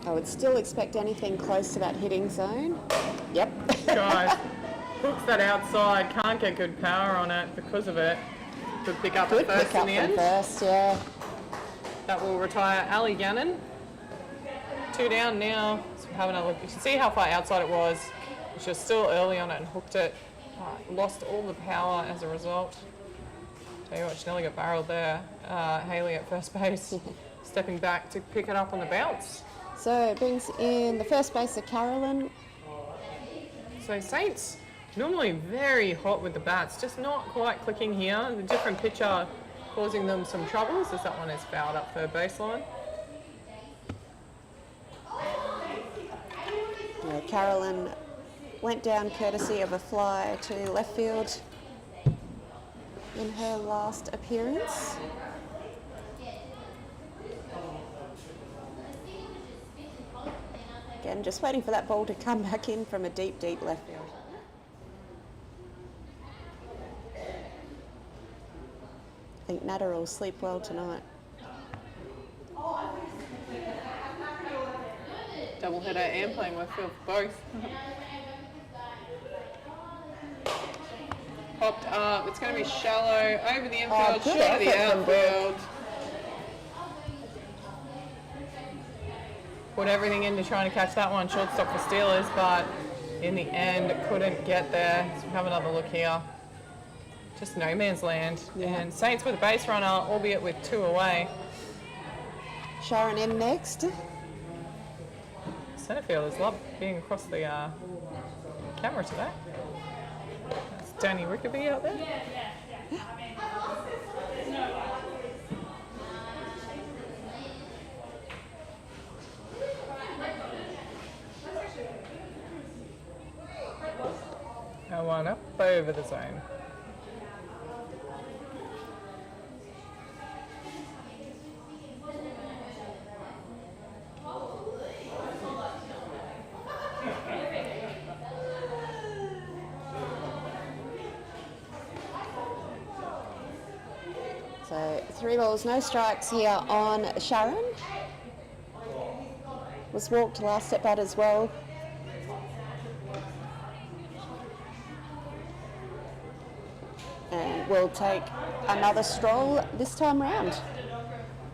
Speaker 2: I would still expect anything close to that hitting zone. Yep.
Speaker 1: Guys, hooks that outside, can't get good power on it because of it. Good pick up
Speaker 2: Good
Speaker 1: at first
Speaker 2: pick up
Speaker 1: in the
Speaker 2: from
Speaker 1: end.
Speaker 2: first, yeah.
Speaker 1: That will retire Ali Gannon. 2 down now. So we're having a look. You can see how far outside it was. She was still early on it and hooked it. Lost all the power as a result. Tell you what, she nearly got barreled there. Hayley at first base, stepping back to pick it up on the bounce.
Speaker 2: So it brings in the first baser, Carolyn.
Speaker 1: So Saints, normally very hot with the bats, just not quite clicking here. The different pitcher causing them some troubles as that one is fouled up third baseline.
Speaker 2: Yeah, Carolyn went down courtesy of a fly to left field in her last appearance. Again, just waiting for that ball to come back in from a deep, deep left field. I think Natter will sleep well tonight.
Speaker 1: Doubleheader and playing left field for both. Popped up. It's going to be shallow over the infield,
Speaker 2: good
Speaker 1: short of the
Speaker 2: effort from Brooke.
Speaker 1: outfield. put everything into trying to catch that one. Shortstop for Steelers, but in the end couldn't get there. So we have another look here. Just no man's land.
Speaker 2: Yeah.
Speaker 1: And Saints with a base runner, albeit with 2 away.
Speaker 2: Sharon in next.
Speaker 1: Centre fielders love being across the camera today. That's Danny Rickaby out there. And one up over the zone.
Speaker 2: So 3 balls, no strikes here on Sharon. Was walked last at bat as well. And we'll take another stroll this time round.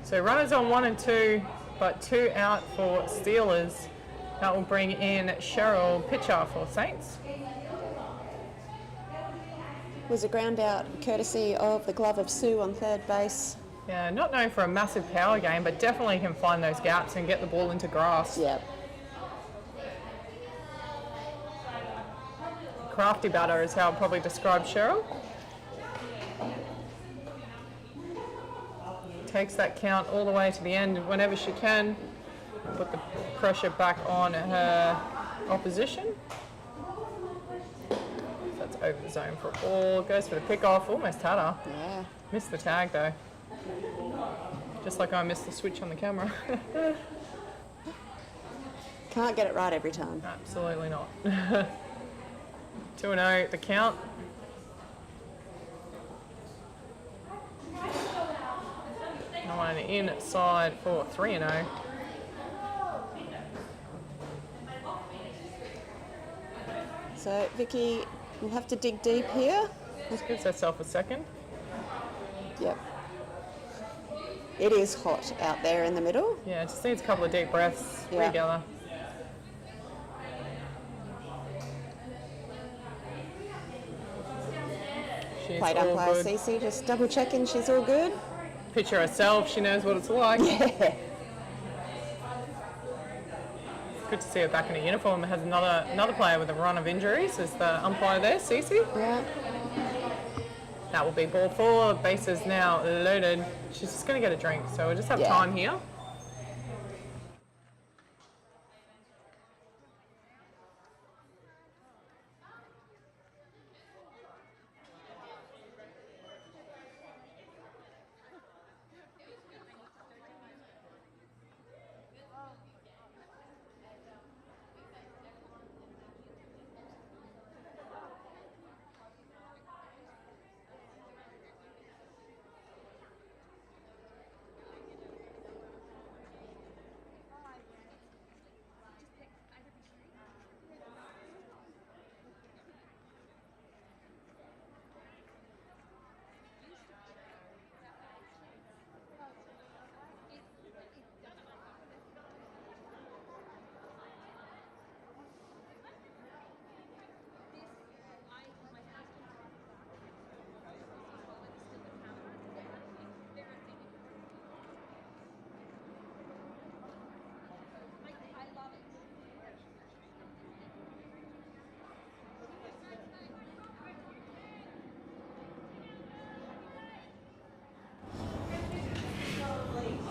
Speaker 1: So runners on 1 and 2, but 2 out for Steelers. That will bring in Cheryl, pitcher for Saints.
Speaker 2: Was a ground out courtesy of the glove of Sue on third base.
Speaker 1: Yeah, not known for a massive power game, but definitely can find those gaps and get the ball into grass.
Speaker 2: Yep.
Speaker 1: Crafty batter is how I'd probably describe Cheryl. Takes that count all the way to the end whenever she can. Put the pressure back on her opposition. That's over the zone for a ball. Goes for the pick-off. Almost had her.
Speaker 2: Yeah.
Speaker 1: Missed the tag though. Just like I missed the switch on the camera.
Speaker 2: Can't get it right every time.
Speaker 1: Absolutely not. 2-0 the count. No one inside for 3-0.
Speaker 2: So Vicky will have to dig deep here.
Speaker 1: Just gives herself a second.
Speaker 2: Yep. It is hot out there in the middle.
Speaker 1: Yeah, just needs a couple of deep breaths.
Speaker 2: Yeah.
Speaker 1: Together. She's
Speaker 2: Plate
Speaker 1: all
Speaker 2: umpire
Speaker 1: good.
Speaker 2: Cece just double checking she's all good.
Speaker 1: Picture herself, she knows what it's like.
Speaker 2: Yeah.
Speaker 1: Good to see her back in a uniform. Has another player with a run of injuries. Is the umpire there, Cece?
Speaker 2: Yeah.
Speaker 1: That will be ball 4. Bases now loaded. She's just going to get a drink, so we'll just have
Speaker 2: Yeah.
Speaker 1: time here.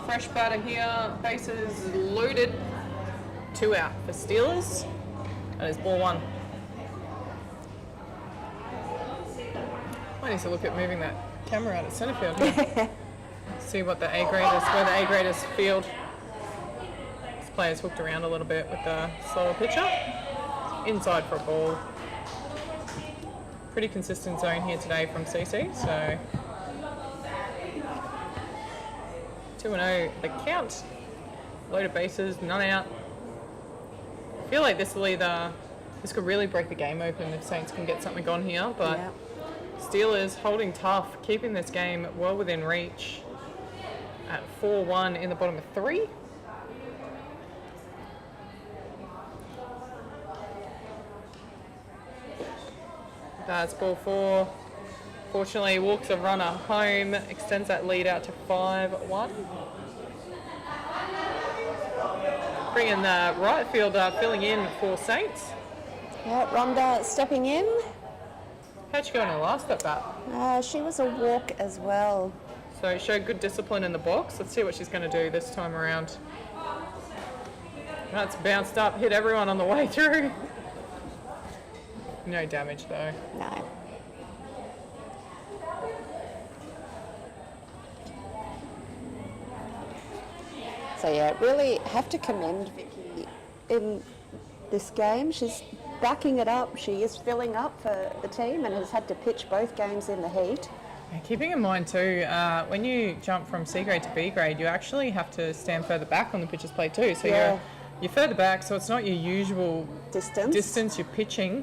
Speaker 1: Fresh batter here, bases loaded. 2 out for Steelers. That is ball 1. I need to look at moving that camera out at centre field here. See what the A-graders, where the A-graders field. This player's hooked around a little bit with the slower pitcher. Inside for a ball. Pretty consistent zone here today from CC, so 2-0 the count. Loaded bases, none out. I feel like this could really break the game open if Saints can get something on here, but
Speaker 2: Yeah.
Speaker 1: Steelers holding tough, keeping this game well within reach at 4-1 in the bottom of 3. That's ball 4. Fortunately, walks a runner home, extends that lead out to 5-1. Bringing the right fielder filling in for Saints.
Speaker 2: Yeah, Rhonda stepping in.
Speaker 1: How'd she go in her last at bat?
Speaker 2: She was a walk as well.
Speaker 1: So showed good discipline in the box. Let's see what she's going to do this time around. That's bounced up, hit everyone on the way through. No damage though.
Speaker 2: No. So yeah, really have to commend Vicky in this game. She's backing it up. She is filling up for the team and has had to pitch both games in the heat.
Speaker 1: And keeping in mind too, when you jump from C grade to B grade, you actually have to stand further back on the pitcher's plate too. So you're further back, so it's not your usual distance you're pitching.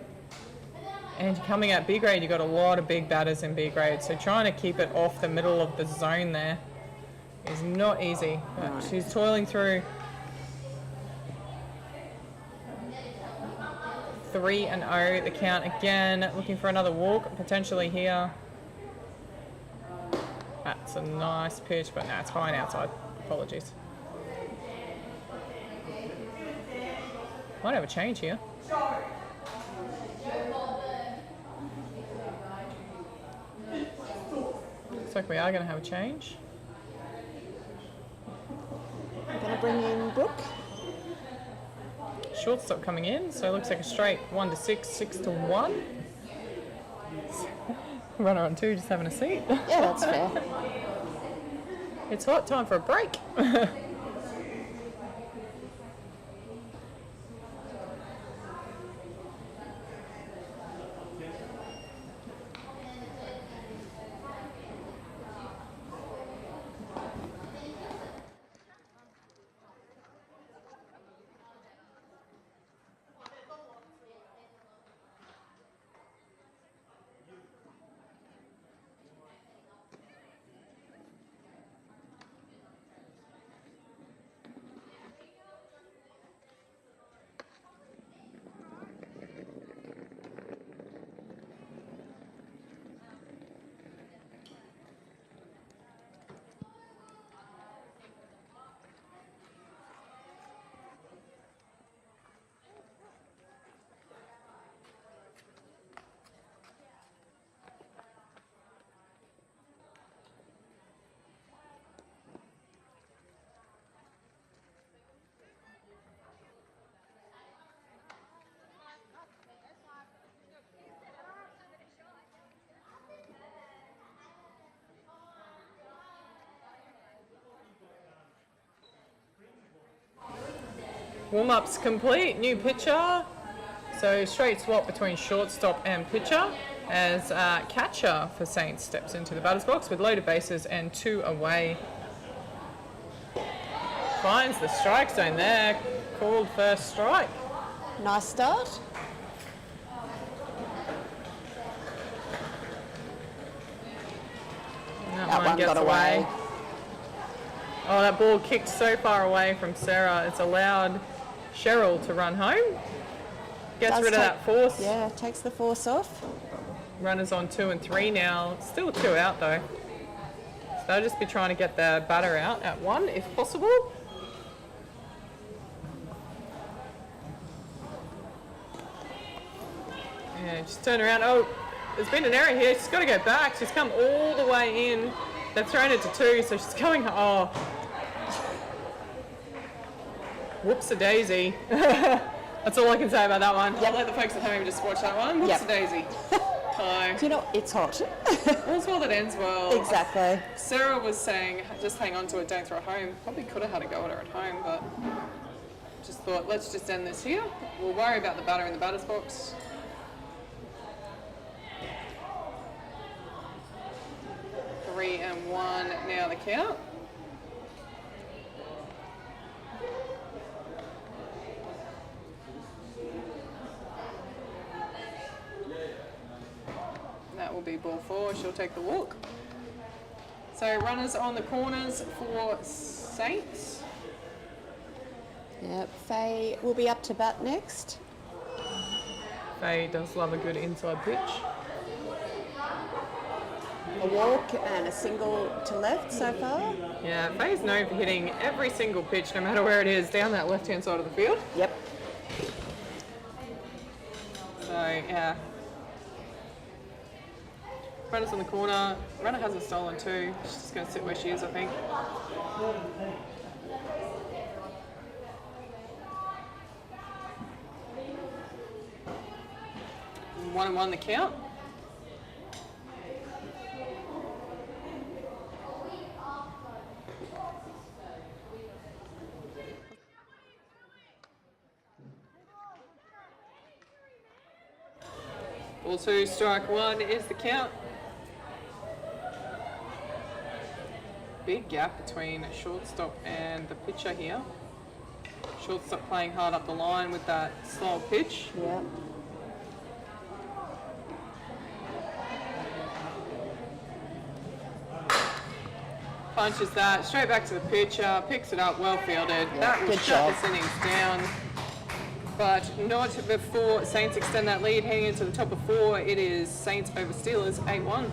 Speaker 1: And coming at B grade, you've got a lot of big batters in B grade. So trying to keep it off the middle of the zone there is not easy. But she's toiling through. 3-0 the count again. Looking for another walk potentially here. That's a nice pitch, but no, it's high and outside. Apologies. Might have a change here. Looks like we are going to have a change.
Speaker 2: I'm going to bring in Brooke.
Speaker 1: Shortstop coming in, so it looks like a straight 1-6, 6-1. Runner on 2, just having a seat.
Speaker 2: Yeah, that's fair.
Speaker 1: It's hot, time for a break. Warm-up's complete, new pitcher. So straight swap between shortstop and pitcher as catcher for Saints steps into the batter's box with loaded bases and 2 away. Finds the strike zone there, called first strike.
Speaker 2: Nice start.
Speaker 1: That one got away. Oh, that ball kicked so far away from Sarah, it's allowed Cheryl to run home. Gets rid of that force.
Speaker 2: Yeah, takes the force off.
Speaker 1: Runners on 2 and 3 now. Still 2 out though. So they'll just be trying to get the batter out at 1 if possible. Yeah, just turn around. Oh, there's been an error here. She's got to go back. She's come all the way in. They've thrown it to 2, so she's going. Oh. Whoops-a-daisy. That's all I can say about that one. I'll let the folks at home just watch that one. Whoops-a-daisy.
Speaker 2: Do you know, it's hot.
Speaker 1: All's well that ends well.
Speaker 2: Exactly.
Speaker 1: Sarah was saying, just hang on to it, don't throw it home. Probably could have had a go at her at home, but just thought, let's just end this here. We'll worry about the batter in the batter's box. Three and 1 now the count. That will be ball 4. She'll take the walk. So runners on the corners for Saints.
Speaker 2: Yep, Faye will be up to bat next.
Speaker 1: Faye does love a good inside pitch.
Speaker 2: A walk and a single to left so far.
Speaker 1: Yeah, Faye's known for hitting every single pitch, no matter where it is, down that left-hand side of the field.
Speaker 2: Yep.
Speaker 1: So, yeah. Runner's on the corner. Runner hasn't stolen too. She's just going to sit where she is, I think. 1-1 the count. Ball 2, strike 1 is the count. Big gap between shortstop and the pitcher here. Shortstop playing hard up the line with that slow pitch.
Speaker 2: Yeah.
Speaker 1: Punches that straight back to the pitcher, picks it up, well fielded.
Speaker 2: Yeah,
Speaker 1: That will
Speaker 2: good
Speaker 1: shut
Speaker 2: job.
Speaker 1: this innings down. But not before Saints extend that lead, heading into the top of 4. It is Saints over Steelers, 8-1.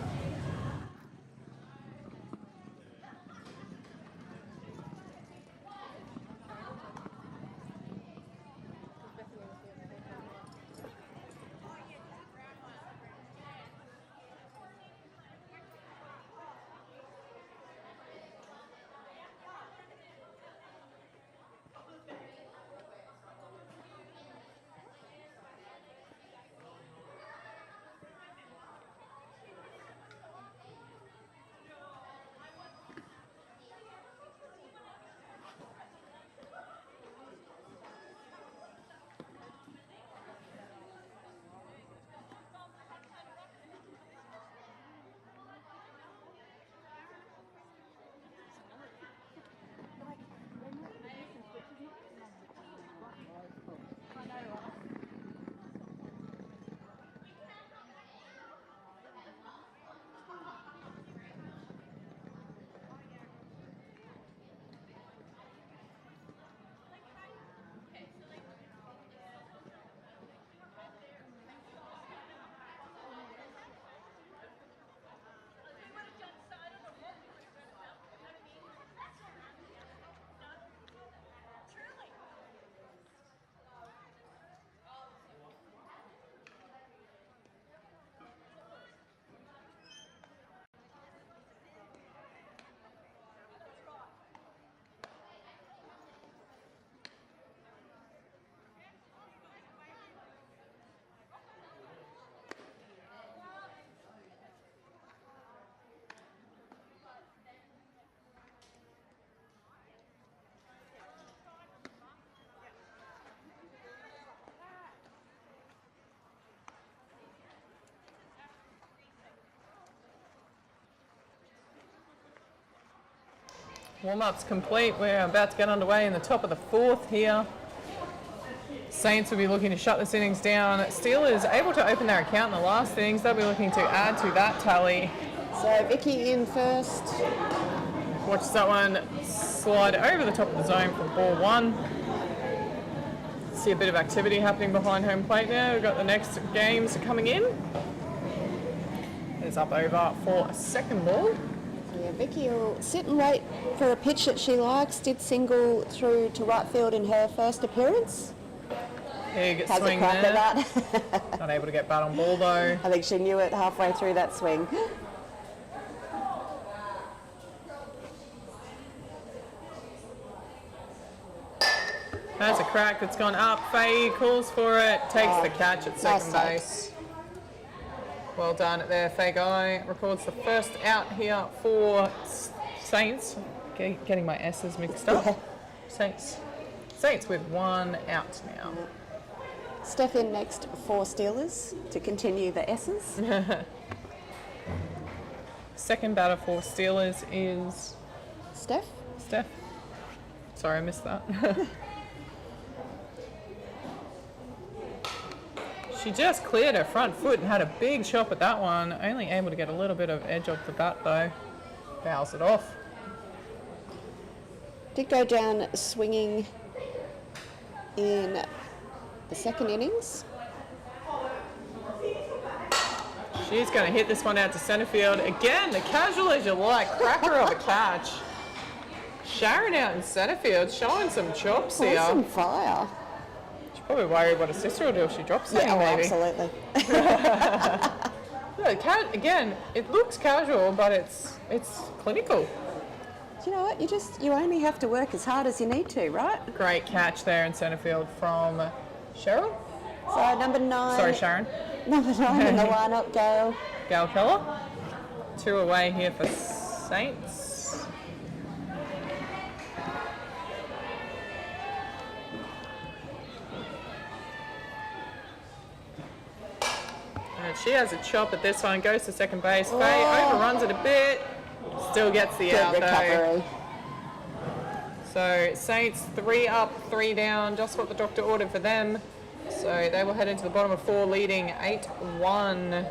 Speaker 1: Warm-up's complete. We're about to get underway in the top of the 4th here. Saints will be looking to shut this innings down. Steelers able to open their account in the last innings. They'll be looking to add to that tally.
Speaker 2: So Vicky in first.
Speaker 1: Watch that one slide over the top of the zone for ball 1. See a bit of activity happening behind home plate now. We've got the next games coming in. It's up over for a second ball.
Speaker 2: Yeah, Vicky will sit and wait for a pitch that she likes. Did single through to right field in her first appearance.
Speaker 1: Big
Speaker 2: Has
Speaker 1: swing
Speaker 2: a crack
Speaker 1: there.
Speaker 2: at that.
Speaker 1: Not able to get bat on ball though.
Speaker 2: I think she knew it halfway through that swing.
Speaker 1: That's a crack that's gone up. Faye calls for it, takes the catch at second
Speaker 2: nice
Speaker 1: base. Well done there, Faye Guy. Records the first out here for Saints. Getting my S's mixed up. Saints with 1 out now.
Speaker 2: Steph in next for Steelers to continue the S's.
Speaker 1: Second batter for Steelers is
Speaker 2: Steph.
Speaker 1: Sorry, I missed that. She just cleared her front foot and had a big chop at that one. Only able to get a little bit of edge off the bat though. Fouls it off.
Speaker 2: Did go down swinging in the second innings.
Speaker 1: She's going to hit this one out to centre field. Again, the casual as you like, cracker of a catch. Sharon out in centre field, showing some chops here.
Speaker 2: Some fire.
Speaker 1: She's probably worried what her sister will do if she drops something, maybe.
Speaker 2: Absolutely.
Speaker 1: Yeah, again, it looks casual, but it's clinical.
Speaker 2: Do you know what? You only have to work as hard as you need to, right?
Speaker 1: Great catch there in centre field from Cheryl.
Speaker 2: So number 9.
Speaker 1: Sorry, Sharon.
Speaker 2: Number 9 in the lineup, Gail.
Speaker 1: Gail Keller. 2 away here for Saints. And she has a chop at this one, goes to second base. Faye overruns it a bit, still gets the out though. So Saints 3 up, 3 down, just what the doctor ordered for them. So they will head into the bottom of 4, leading 8-1.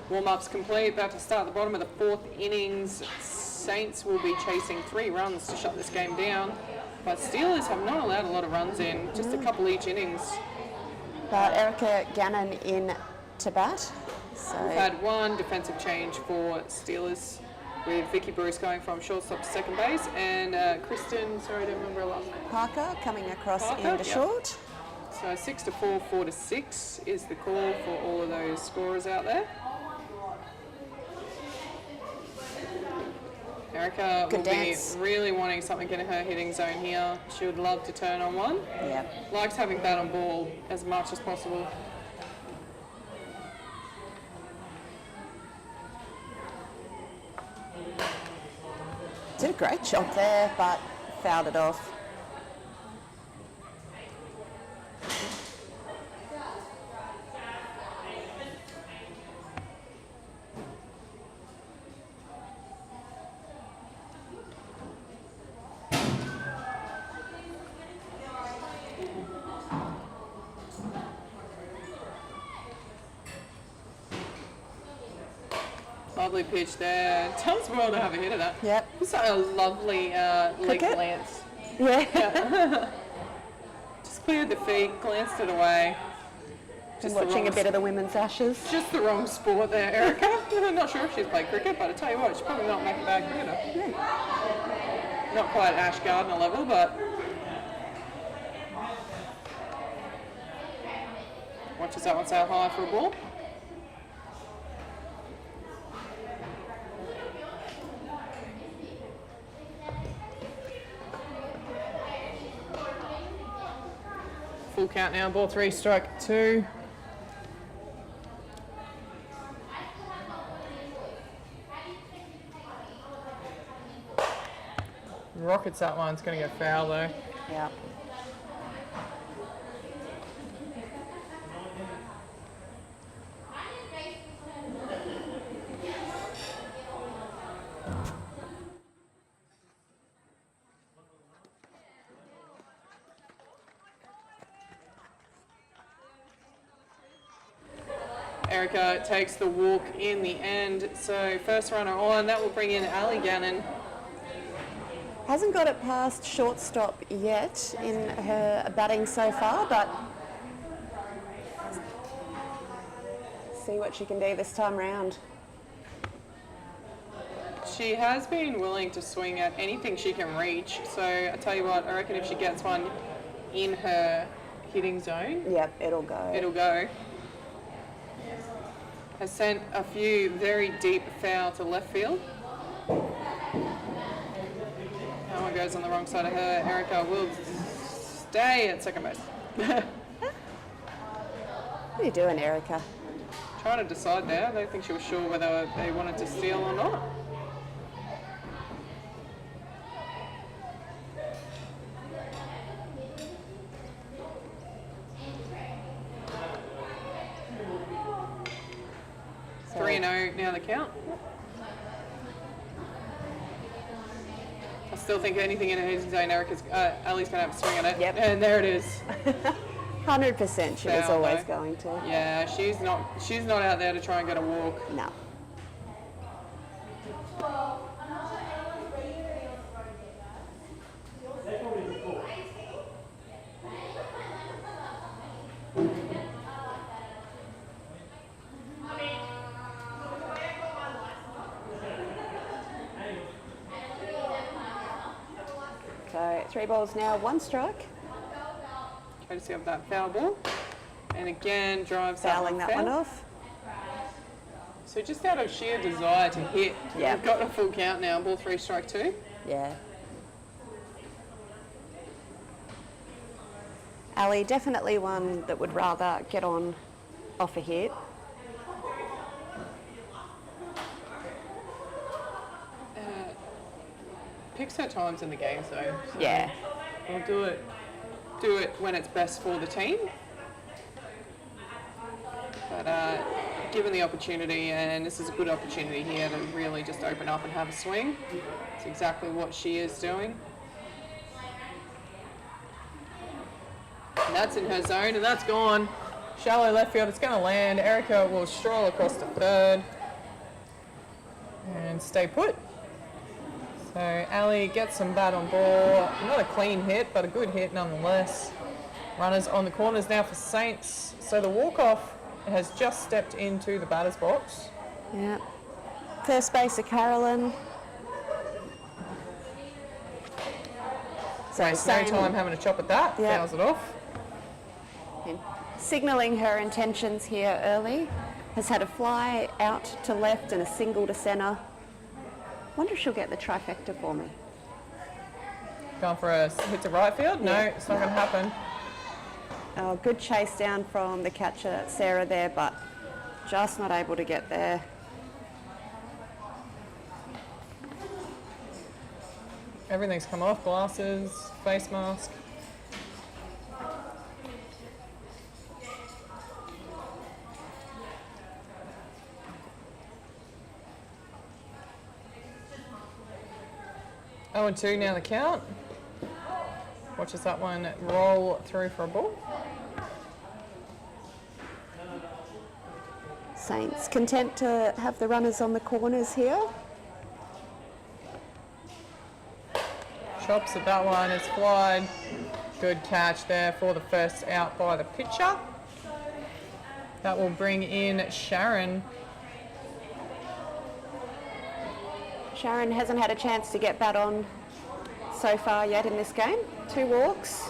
Speaker 1: Warm-up's complete, about to start the bottom of the 4th innings. Saints will be chasing 3 runs to shut this game down, but Steelers have not allowed a lot of runs in, just a couple each innings.
Speaker 2: Erica Gannon in to bat. So
Speaker 1: We've had 1 defensive change for Steelers, with Vicky Bruce going from shortstop to second base, and Kristen, sorry I don't remember her last name.
Speaker 2: Parker coming across
Speaker 1: Parker,
Speaker 2: into short.
Speaker 1: So 6-4, 4-6 is the call for all of those scorers out there. Erica will be really wanting something in her hitting zone here. She would love to turn on one.
Speaker 2: Yeah.
Speaker 1: Likes having bat on ball as much as possible.
Speaker 2: Did a great job there, but fouled it off.
Speaker 1: Lovely pitch there. Tom's well to have a hit of that.
Speaker 2: Yep.
Speaker 1: It's a lovely leg
Speaker 2: Cricket?
Speaker 1: glance.
Speaker 2: Yeah.
Speaker 1: Just cleared the feet, glanced it away.
Speaker 2: Been
Speaker 1: Just the
Speaker 2: watching a
Speaker 1: wrong
Speaker 2: bit of the women's Ashes.
Speaker 1: Just the wrong sport there, Erica. I'm not sure if she's played cricket, but I tell you what, she's probably not making bad cricketer. Not quite Ash Gardner level, but watches that one sail high for a ball. Full count now, ball 3, strike 2. Rockets that one, it's going to go foul though.
Speaker 2: Yeah.
Speaker 1: Erica takes the walk in the end, so first runner on, that will bring in Ali Gannon.
Speaker 2: Hasn't got it past shortstop yet in her batting so far, but see what she can do this time round.
Speaker 1: She has been willing to swing at anything she can reach, so I tell you what, I reckon if she gets one in her hitting zone,
Speaker 2: Yep, it'll go.
Speaker 1: it'll go. Has sent a few very deep foul to left field. That one goes on the wrong side of her. Erica will stay at second base.
Speaker 2: What are you doing, Erica?
Speaker 1: Trying to decide there. I don't think she was sure whether they wanted to steal or not.
Speaker 2: So
Speaker 1: 3-0 now the count. I still think anything in her hitting zone, Erica's, Ali's going to have a swing at it.
Speaker 2: Yep.
Speaker 1: And there it is.
Speaker 2: 100% she was
Speaker 1: Foul,
Speaker 2: always
Speaker 1: though.
Speaker 2: going to.
Speaker 1: Yeah, she's not out there to try and get a walk.
Speaker 2: No. So 3 balls now, 1 strike.
Speaker 1: Courtesy of that foul ball. And again, drives
Speaker 2: Fouling that
Speaker 1: foul.
Speaker 2: one off.
Speaker 1: So just out of sheer desire to hit,
Speaker 2: Yeah.
Speaker 1: we've got a full count now. Ball 3, strike 2.
Speaker 2: Yeah. Ali, definitely one that would rather get on off a hit.
Speaker 1: Picks her times in the game, so
Speaker 2: Yeah.
Speaker 1: we'll do it when it's best for the team. But given the opportunity, and this is a good opportunity here to really just open up and have a swing. It's exactly what she is doing. And that's in her zone, and that's gone. Shallow left field, it's going to land. Erica will stroll across to third and stay put. So Ali gets some bat on ball. Not a clean hit, but a good hit nonetheless. Runners on the corners now for Saints. So the walk-off has just stepped into the batter's box.
Speaker 2: Yeah. First base of Carolyn. So
Speaker 1: Waste no time having a chop at that.
Speaker 2: Yeah.
Speaker 1: Fouls it off.
Speaker 2: Signalling her intentions here early. Has had a fly out to left and a single to centre. Wonder if she'll get the trifecta for me.
Speaker 1: Going for a hit to right field? No,
Speaker 2: Yeah.
Speaker 1: it's not going to happen.
Speaker 2: Oh, good chase down from the catcher, Sarah, there, but just not able to get there.
Speaker 1: Everything's come off. Glasses, face mask. Oh, and 2 now the count. Watches that one roll through for a ball.
Speaker 2: Saints content to have the runners on the corners here.
Speaker 1: Chops at that one, it's flied Good catch there for the first out by the pitcher. That will bring in Sharon.
Speaker 2: Sharon hasn't had a chance to get bat on so far yet in this game. 2 walks.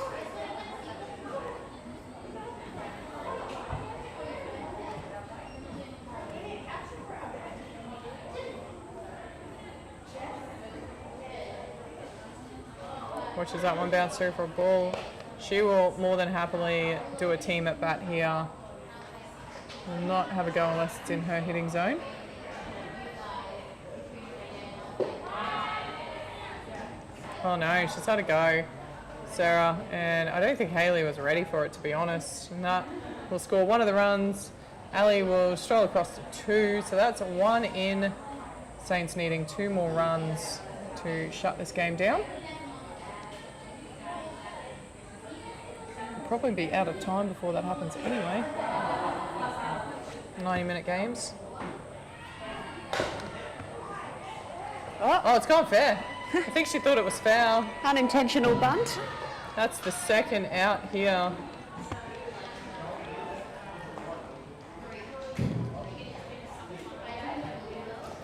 Speaker 1: Watches that one bounce through for a ball. She will more than happily do a team at bat here. Will not have a go unless it's in her hitting zone. Oh no, she's had a go, Sarah, and I don't think Hayley was ready for it, to be honest. And that will score one of the runs. Ali will stroll across to 2, so that's 1 in. Saints needing 2 more runs to shut this game down. We'll probably be out of time before that happens anyway. 90-minute games. Oh, it's gone fair. I think she thought it was foul.
Speaker 2: Unintentional bunt.
Speaker 1: That's the second out here.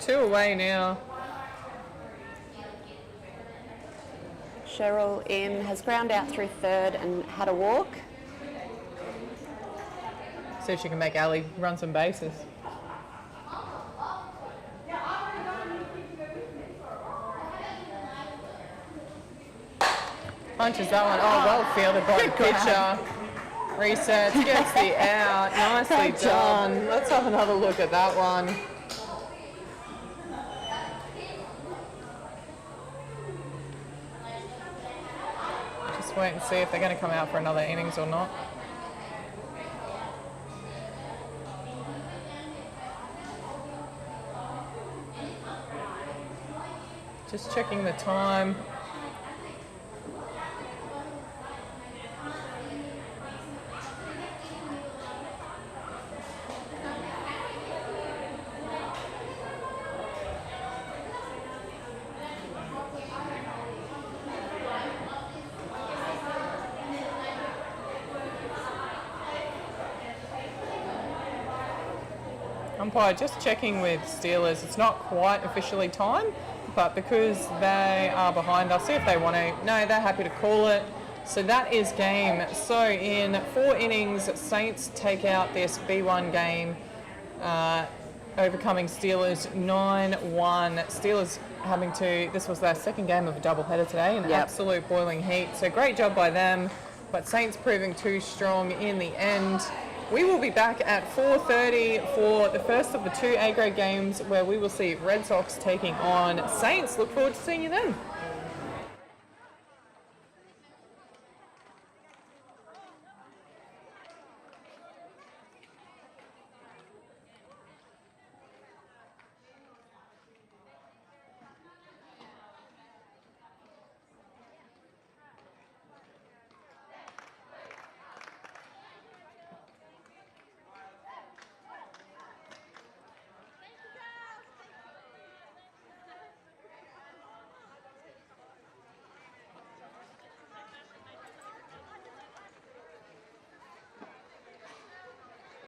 Speaker 1: Two away now.
Speaker 2: Cheryl in has ground out through 3rd and had a walk.
Speaker 1: See if she can make Ali run some bases. Punches that one. Oh, well fielded by the pitcher. Resets, gets the out. Nicely done. Let's have another look at that one. Just wait and see if they're going to come out for another innings or not. Just checking the time. Umpire just checking with Steelers. It's not quite officially time, but because they are behind, I'll see if they want to. No, they're happy to call it. So that is game. So in 4 innings, Saints take out this B1 game, overcoming Steelers 9-1. Steelers having to, this was their second game of a doubleheader today in absolute boiling heat. So great job by them, but Saints proving too strong in the end. We will be back at 4:30 for the first of the 2 A-grade games where we will see Red Sox taking on Saints. Look forward to seeing you then.